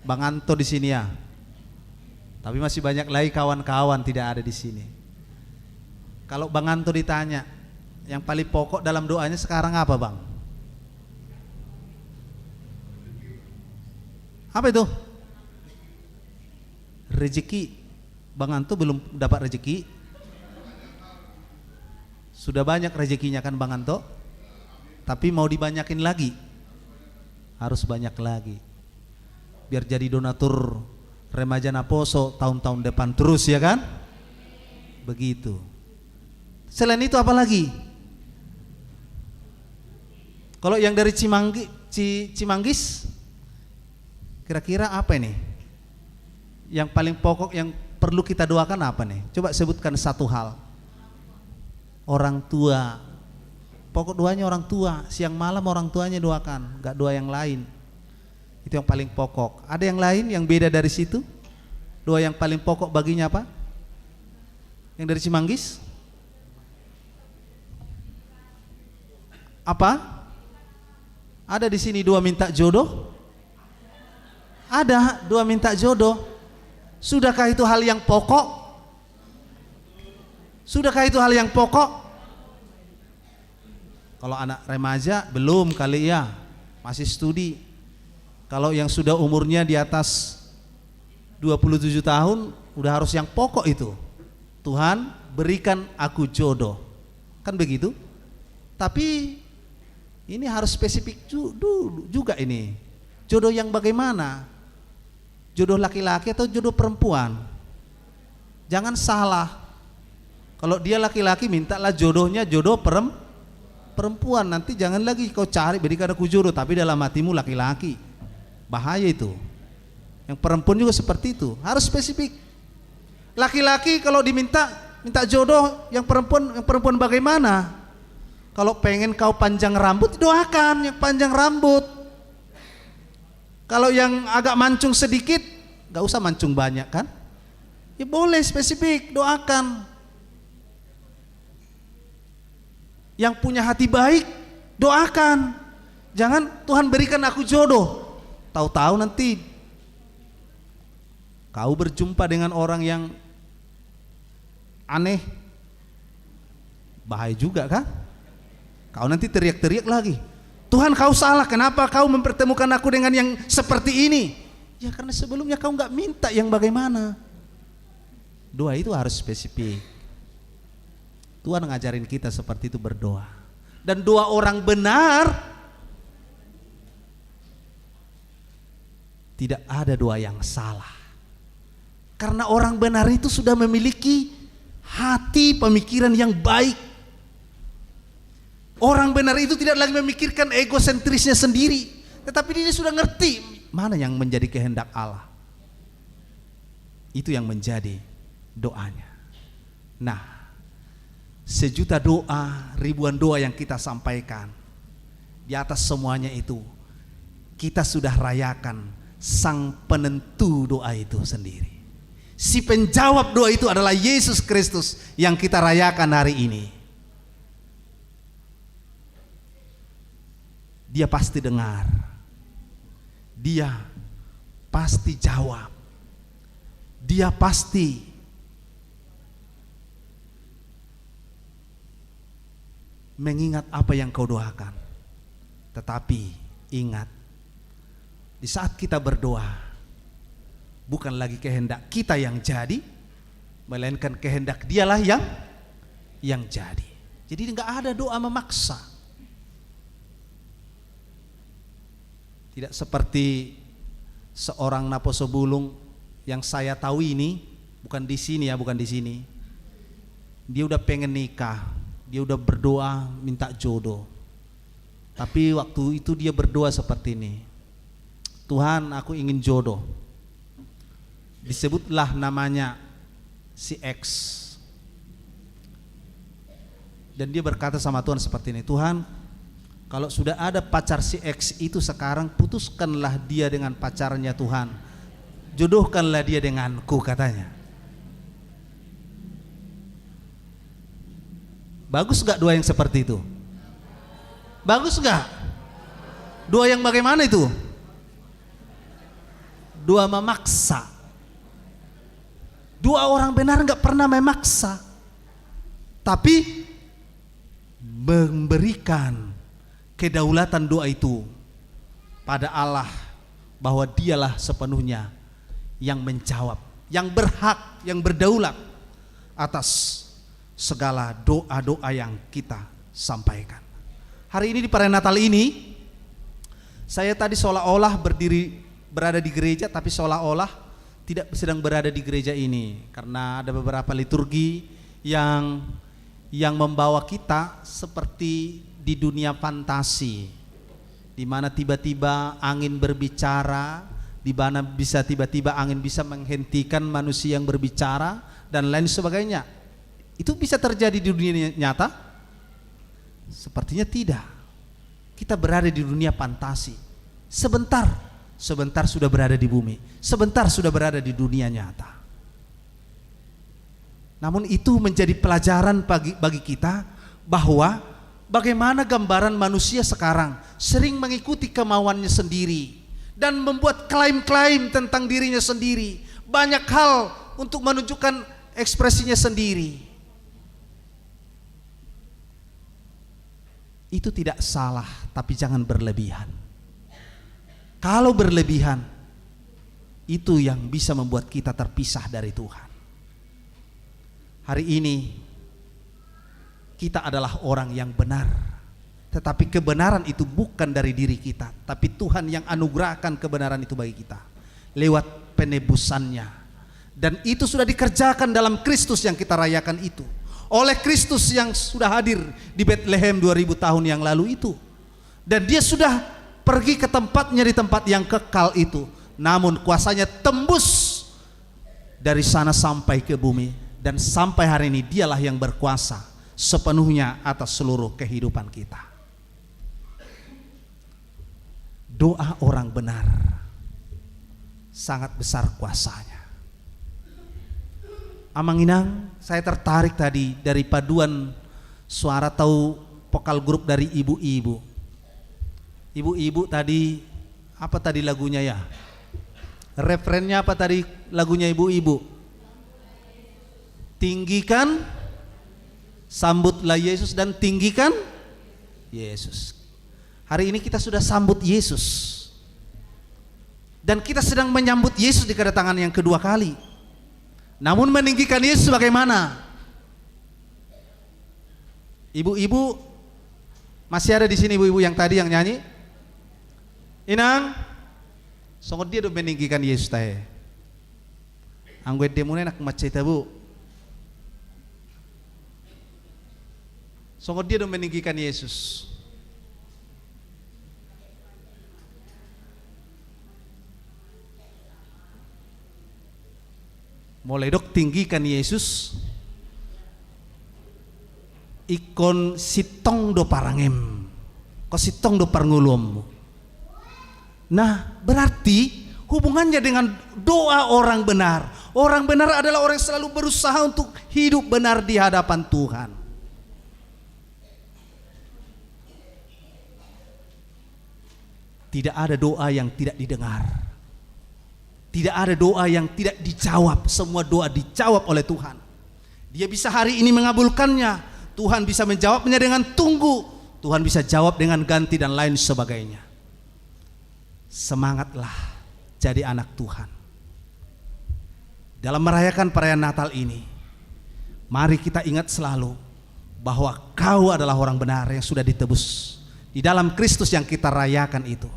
Bang Anto di sini ya. Tapi masih banyak lagi kawan-kawan tidak ada di sini. Kalau Bang Anto ditanya, Yang paling pokok dalam doanya sekarang apa, Bang? Apa itu? Rezeki. Bang Anto belum dapat rezeki. Sudah banyak rezekinya kan Bang Anto? Tapi mau dibanyakin lagi. Harus banyak lagi. Biar jadi donatur Remaja Naposo tahun-tahun depan terus, ya kan? Begitu. Selain itu apa lagi? Kalau yang dari Cimanggis, kira-kira apa ini? Yang paling pokok yang perlu kita doakan apa nih? Coba sebutkan satu hal. Orang tua. Pokok doanya orang tua. Siang malam orang tuanya doakan, gak doa yang lain. Itu yang paling pokok. Ada yang lain yang beda dari situ? Doa yang paling pokok baginya apa? Yang dari Cimanggis? Apa? Ada di sini doa minta jodoh? Ada doa minta jodoh. Sudahkah itu hal yang pokok? Sudahkah itu hal yang pokok? Kalau anak remaja belum kali ya, masih studi. Kalau yang sudah umurnya di atas 27 tahun udah harus yang pokok itu. Tuhan berikan aku jodoh. Kan begitu? Tapi ini harus spesifik juga ini. Jodoh yang bagaimana? Jodoh laki-laki atau jodoh perempuan? Jangan salah. Kalau dia laki-laki mintalah jodohnya jodoh perempuan. Nanti jangan lagi kau cari berikan aku jodoh tapi dalam hatimu laki-laki. Bahaya itu. Yang perempuan juga seperti itu. Harus spesifik. Laki-laki kalau minta jodoh, yang perempuan bagaimana? Kalau pengen kau panjang rambut, doakan yang panjang rambut. Kalau yang agak mancung sedikit, gak usah mancung banyak kan? Ya boleh spesifik, doakan. Yang punya hati baik, doakan. Jangan Tuhan berikan aku jodoh. Tahu-tahu nanti kau berjumpa dengan orang yang aneh, bahaya juga kan? Kau nanti teriak-teriak lagi, Tuhan kau salah, kenapa kau mempertemukan aku dengan yang seperti ini? Ya karena sebelumnya kau nggak minta yang bagaimana. Doa itu harus spesifik. Tuhan ngajarin kita seperti itu berdoa. Dan doa orang benar, tidak ada doa yang salah. Karena orang benar itu sudah memiliki hati pemikiran yang baik. Orang benar itu tidak lagi memikirkan egosentrisnya sendiri, tetapi dia sudah ngerti mana yang menjadi kehendak Allah. Itu yang menjadi doanya. Nah, sejuta doa, ribuan doa yang kita sampaikan, di atas semuanya itu kita sudah rayakan sang penentu doa itu sendiri. Si penjawab doa itu adalah Yesus Kristus yang kita rayakan hari ini. Dia pasti dengar. Dia pasti jawab. Dia pasti mengingat apa yang kau doakan. Tetapi ingat, di saat kita berdoa, bukan lagi kehendak kita yang jadi, melainkan kehendak Dialah yang jadi. Jadi enggak ada doa memaksa. Tidak seperti seorang Naposo Bulung yang saya tahu ini, bukan di sini ya, bukan di sini. Dia udah pengen nikah, dia udah berdoa minta jodoh. Tapi waktu itu dia berdoa seperti ini, Tuhan aku ingin jodoh. Disebutlah namanya si X. Dan dia berkata sama Tuhan seperti ini, Tuhan kalau sudah ada pacar si X itu sekarang putuskanlah dia dengan pacarnya Tuhan. Jodohkanlah dia denganku katanya. Bagus gak doa yang seperti itu? Bagus gak? Doa yang bagaimana itu? Doa memaksa. Doa orang benar gak pernah memaksa, tapi memberikan kedaulatan doa itu pada Allah, bahwa dialah sepenuhnya yang menjawab, yang berhak, yang berdaulat atas segala doa-doa yang kita sampaikan. Hari ini di perayaan Natal ini, saya tadi seolah-olah berada di gereja, tapi seolah-olah tidak sedang berada di gereja ini, karena ada beberapa liturgi yang membawa kita seperti di dunia fantasi, di mana tiba-tiba angin berbicara, di mana bisa tiba-tiba angin bisa menghentikan manusia yang berbicara dan lain sebagainya. Itu bisa terjadi di dunia nyata? Sepertinya tidak. Kita berada di dunia fantasi. Sebentar sudah berada di bumi, sebentar sudah berada di dunia nyata. Namun itu menjadi pelajaran bagi kita bahwa bagaimana gambaran manusia sekarang sering mengikuti kemauannya sendiri dan membuat klaim-klaim tentang dirinya sendiri, banyak hal untuk menunjukkan ekspresinya sendiri. Itu tidak salah, tapi jangan berlebihan. Kalau berlebihan, itu yang bisa membuat kita terpisah dari Tuhan. Hari ini kita adalah orang yang benar, tetapi kebenaran itu bukan dari diri kita, tapi Tuhan yang anugerahkan kebenaran itu bagi kita lewat penebusannya. Dan itu sudah dikerjakan dalam Kristus yang kita rayakan itu, oleh Kristus yang sudah hadir di Bethlehem 2000 tahun yang lalu itu. Dan dia sudah pergi ke tempatnya, di tempat yang kekal itu, namun kuasanya tembus dari sana sampai ke bumi. Dan sampai hari ini dialah yang berkuasa sepenuhnya atas seluruh kehidupan kita. Doa orang benar sangat besar kuasanya. Amang Inang, saya tertarik tadi dari paduan suara atau vokal grup dari ibu-ibu. Ibu-ibu tadi, apa tadi lagunya ya? Referennya apa tadi lagunya ibu-ibu? Tinggikan, sambutlah Yesus, dan tinggikan Yesus. Hari ini kita sudah sambut Yesus, dan kita sedang menyambut Yesus di kedatangan yang kedua kali. Namun meninggikan Yesus bagaimana? Ibu-ibu masih ada di sini, ibu-ibu yang tadi yang nyanyi? Inang, songot dia udah meninggikan Yesus tahe. Angguet demune nak maceta bu. Songot dia udah meninggikan Yesus. Mulai dok tinggikan Yesus. Ikon sitong do parangem, ko sitong do parngulum. Nah, berarti hubungannya dengan doa orang benar. Orang benar adalah orang yang selalu berusaha untuk hidup benar di hadapan Tuhan. Tidak ada doa yang tidak didengar. Tidak ada doa yang tidak dijawab. Semua doa dijawab oleh Tuhan. Dia bisa hari ini mengabulkannya. Tuhan bisa menjawabnya dengan tunggu. Tuhan bisa jawab dengan ganti dan lain sebagainya. Semangatlah jadi anak Tuhan. Dalam merayakan perayaan Natal ini, mari kita ingat selalu bahwa kau adalah orang benar yang sudah ditebus di dalam Kristus yang kita rayakan itu.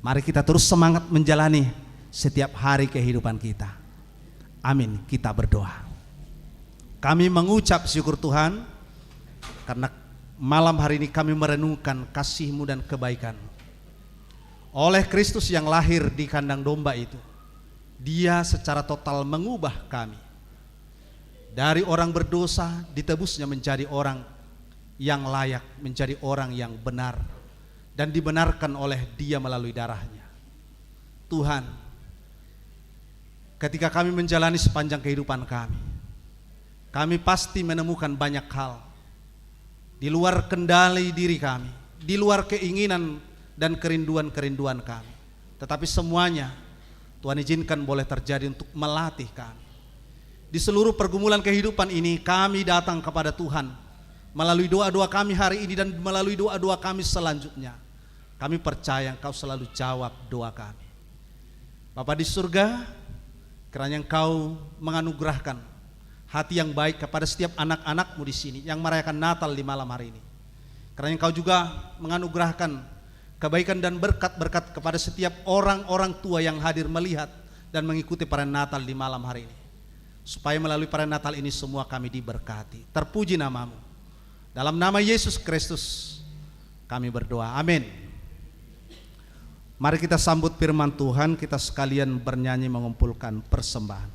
Mari kita terus semangat menjalani setiap hari kehidupan kita. Amin. Kita berdoa. Kami mengucap syukur Tuhan karena malam hari ini kami merenungkan kasih-Mu dan kebaikan. Oleh Kristus yang lahir di kandang domba itu, Dia secara total mengubah kami. Dari orang berdosa ditebusnya menjadi orang yang layak, menjadi orang yang benar, dan dibenarkan oleh Dia melalui darahnya. Tuhan, ketika kami menjalani sepanjang kehidupan kami pasti menemukan banyak hal di luar kendali diri kami, di luar keinginan dan kerinduan-kerinduan kami. Tetapi semuanya Tuhan izinkan boleh terjadi untuk melatih kami. Di seluruh pergumulan kehidupan ini kami datang kepada Tuhan melalui doa-doa kami hari ini dan melalui doa-doa kami selanjutnya. Kami percaya Engkau selalu jawab doa kami. Bapa di surga, kiranya Engkau menganugerahkan hati yang baik kepada setiap anak-anak-Mu di sini yang merayakan Natal di malam hari ini. Kiranya Engkau juga menganugerahkan kebaikan dan berkat-berkat kepada setiap orang-orang tua yang hadir melihat dan mengikuti perayaan Natal di malam hari ini. Supaya melalui perayaan Natal ini semua kami diberkati. Terpuji nama-Mu. Dalam nama Yesus Kristus kami berdoa. Amin. Mari kita sambut firman Tuhan, kita sekalian bernyanyi mengumpulkan persembahan.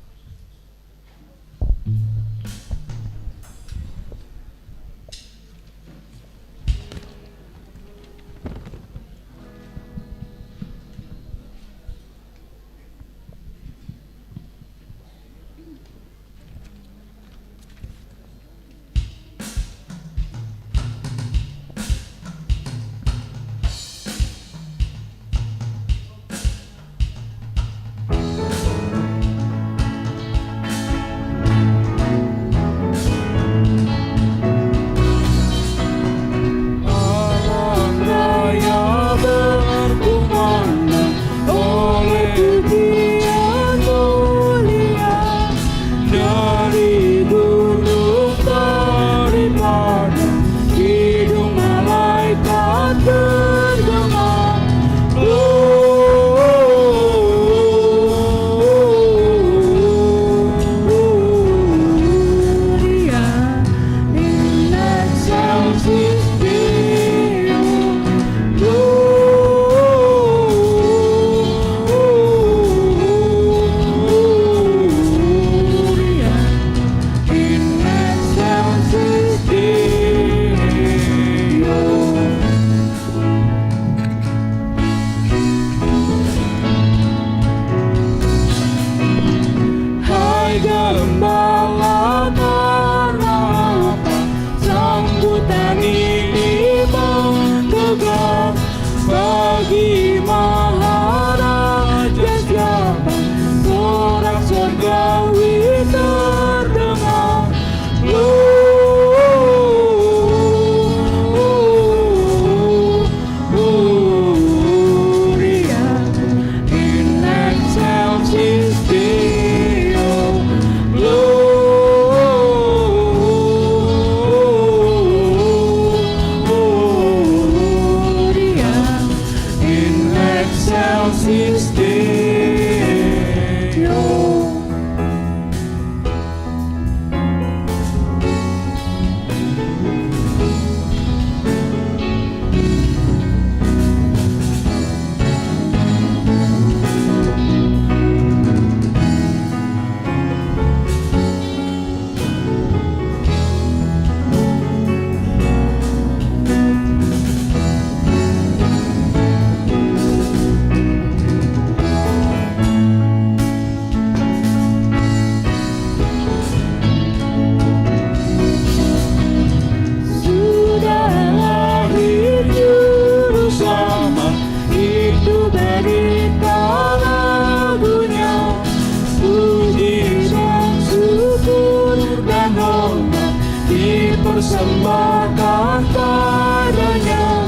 persembahkan padanya.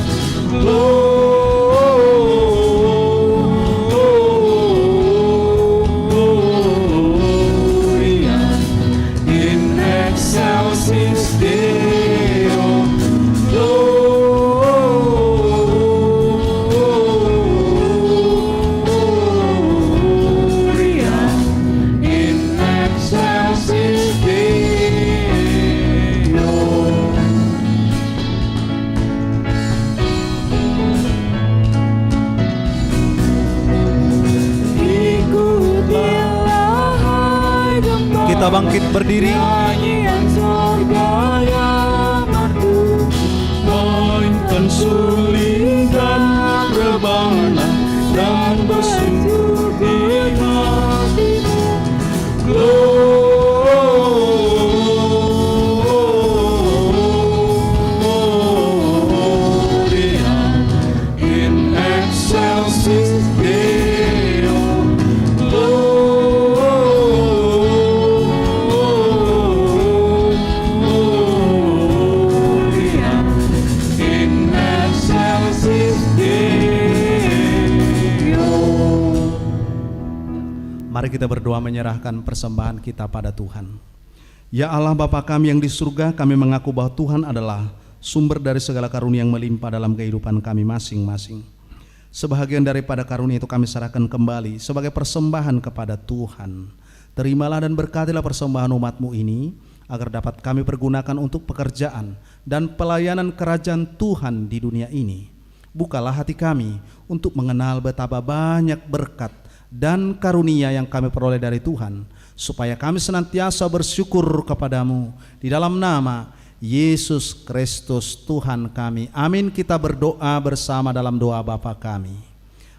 Gloria in excelsis Deo. Gloria in excelsis Deo. Kita bangkit berdiri. Nyanyian surga yang merdu, mainkan suling dan rebana dan bersintur di hatimu. Gloria in excelsis Deo. Gloria Mari kita berdoa menyerahkan persembahan kita pada Tuhan. Ya Allah Bapa kami yang di surga, kami mengaku bahwa Tuhan adalah sumber dari segala karunia yang melimpah dalam kehidupan kami masing-masing. Sebahagian daripada karunia itu kami serahkan kembali sebagai persembahan kepada Tuhan. Terimalah dan berkatilah persembahan umat-Mu ini, agar dapat kami pergunakan untuk pekerjaan dan pelayanan kerajaan Tuhan di dunia ini. Bukalah hati kami untuk mengenal betapa banyak berkat dan karunia yang kami peroleh dari Tuhan, supaya kami senantiasa bersyukur kepadamu di dalam nama Yesus Kristus Tuhan kami. Amin. Kita berdoa bersama dalam doa Bapa kami.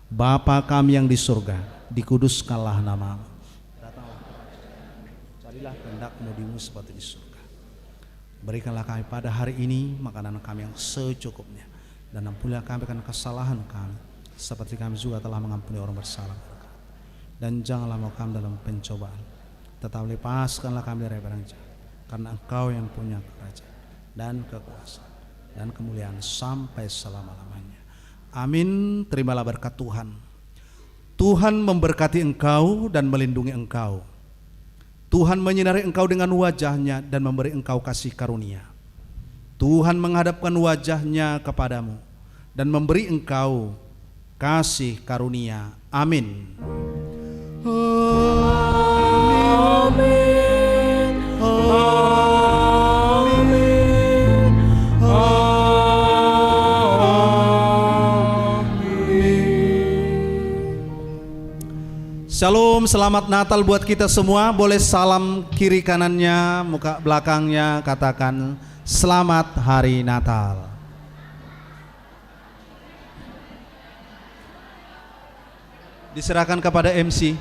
Bapa kami yang di surga, dikuduskanlah namamu. Datanglah kerajaan-Mu, jadilah kehendak-Mu di bumi seperti di surga. Berikanlah kami pada hari ini makanan kami yang secukupnya, dan ampunilah kami akan kesalahan kami, seperti kami juga telah mengampuni orang bersalah. Dan janganlah mau kami dalam pencobaan, tetapi lepaskanlah kami dari barang jahat, karena Engkau yang punya kerajaan dan kekuasaan dan kemuliaan sampai selama-lamanya. Amin. Terimalah berkat Tuhan. Tuhan memberkati engkau dan melindungi engkau. Tuhan menyinari engkau dengan wajah-Nya dan memberi engkau kasih karunia. Tuhan menghadapkan wajah-Nya kepadamu dan memberi engkau kasih karunia. Amin. Amin. Amin. Shalom, selamat Natal buat kita semua. Boleh salam kiri kanannya, muka belakangnya, katakan selamat hari Natal. Diserahkan kepada MC.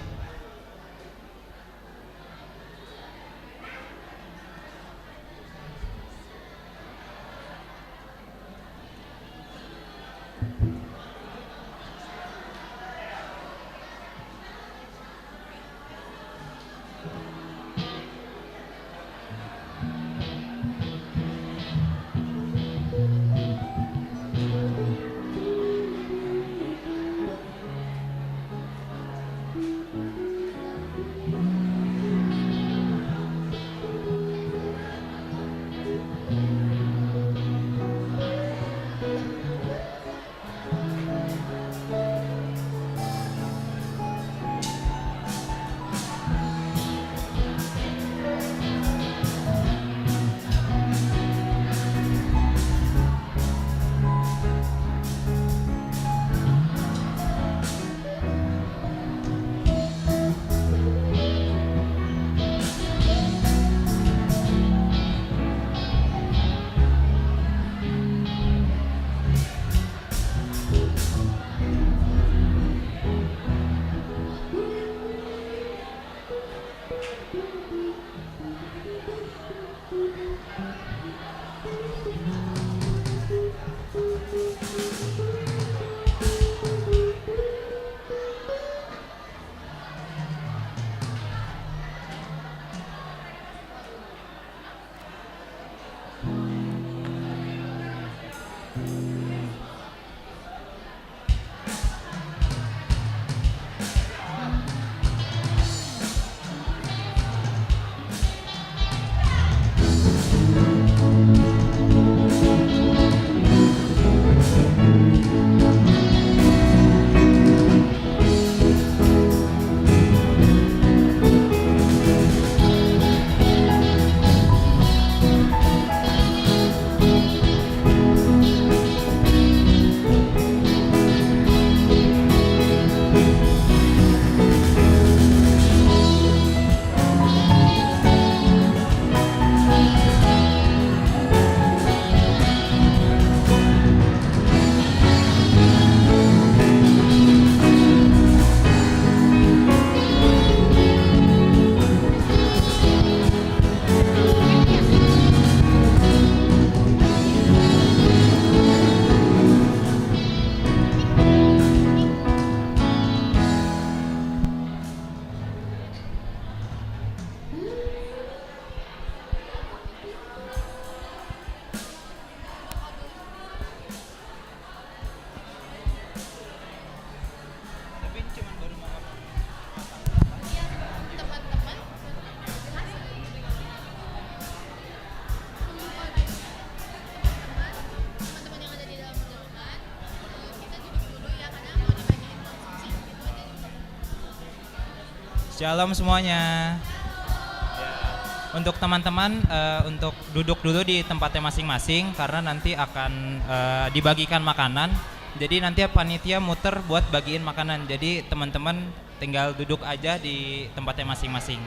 Shalom semuanya. Untuk teman-teman, untuk duduk dulu di tempatnya masing-masing karena nanti akan dibagikan makanan. Jadi nanti panitia muter buat bagiin makanan. Jadi teman-teman tinggal duduk aja di tempatnya masing-masing.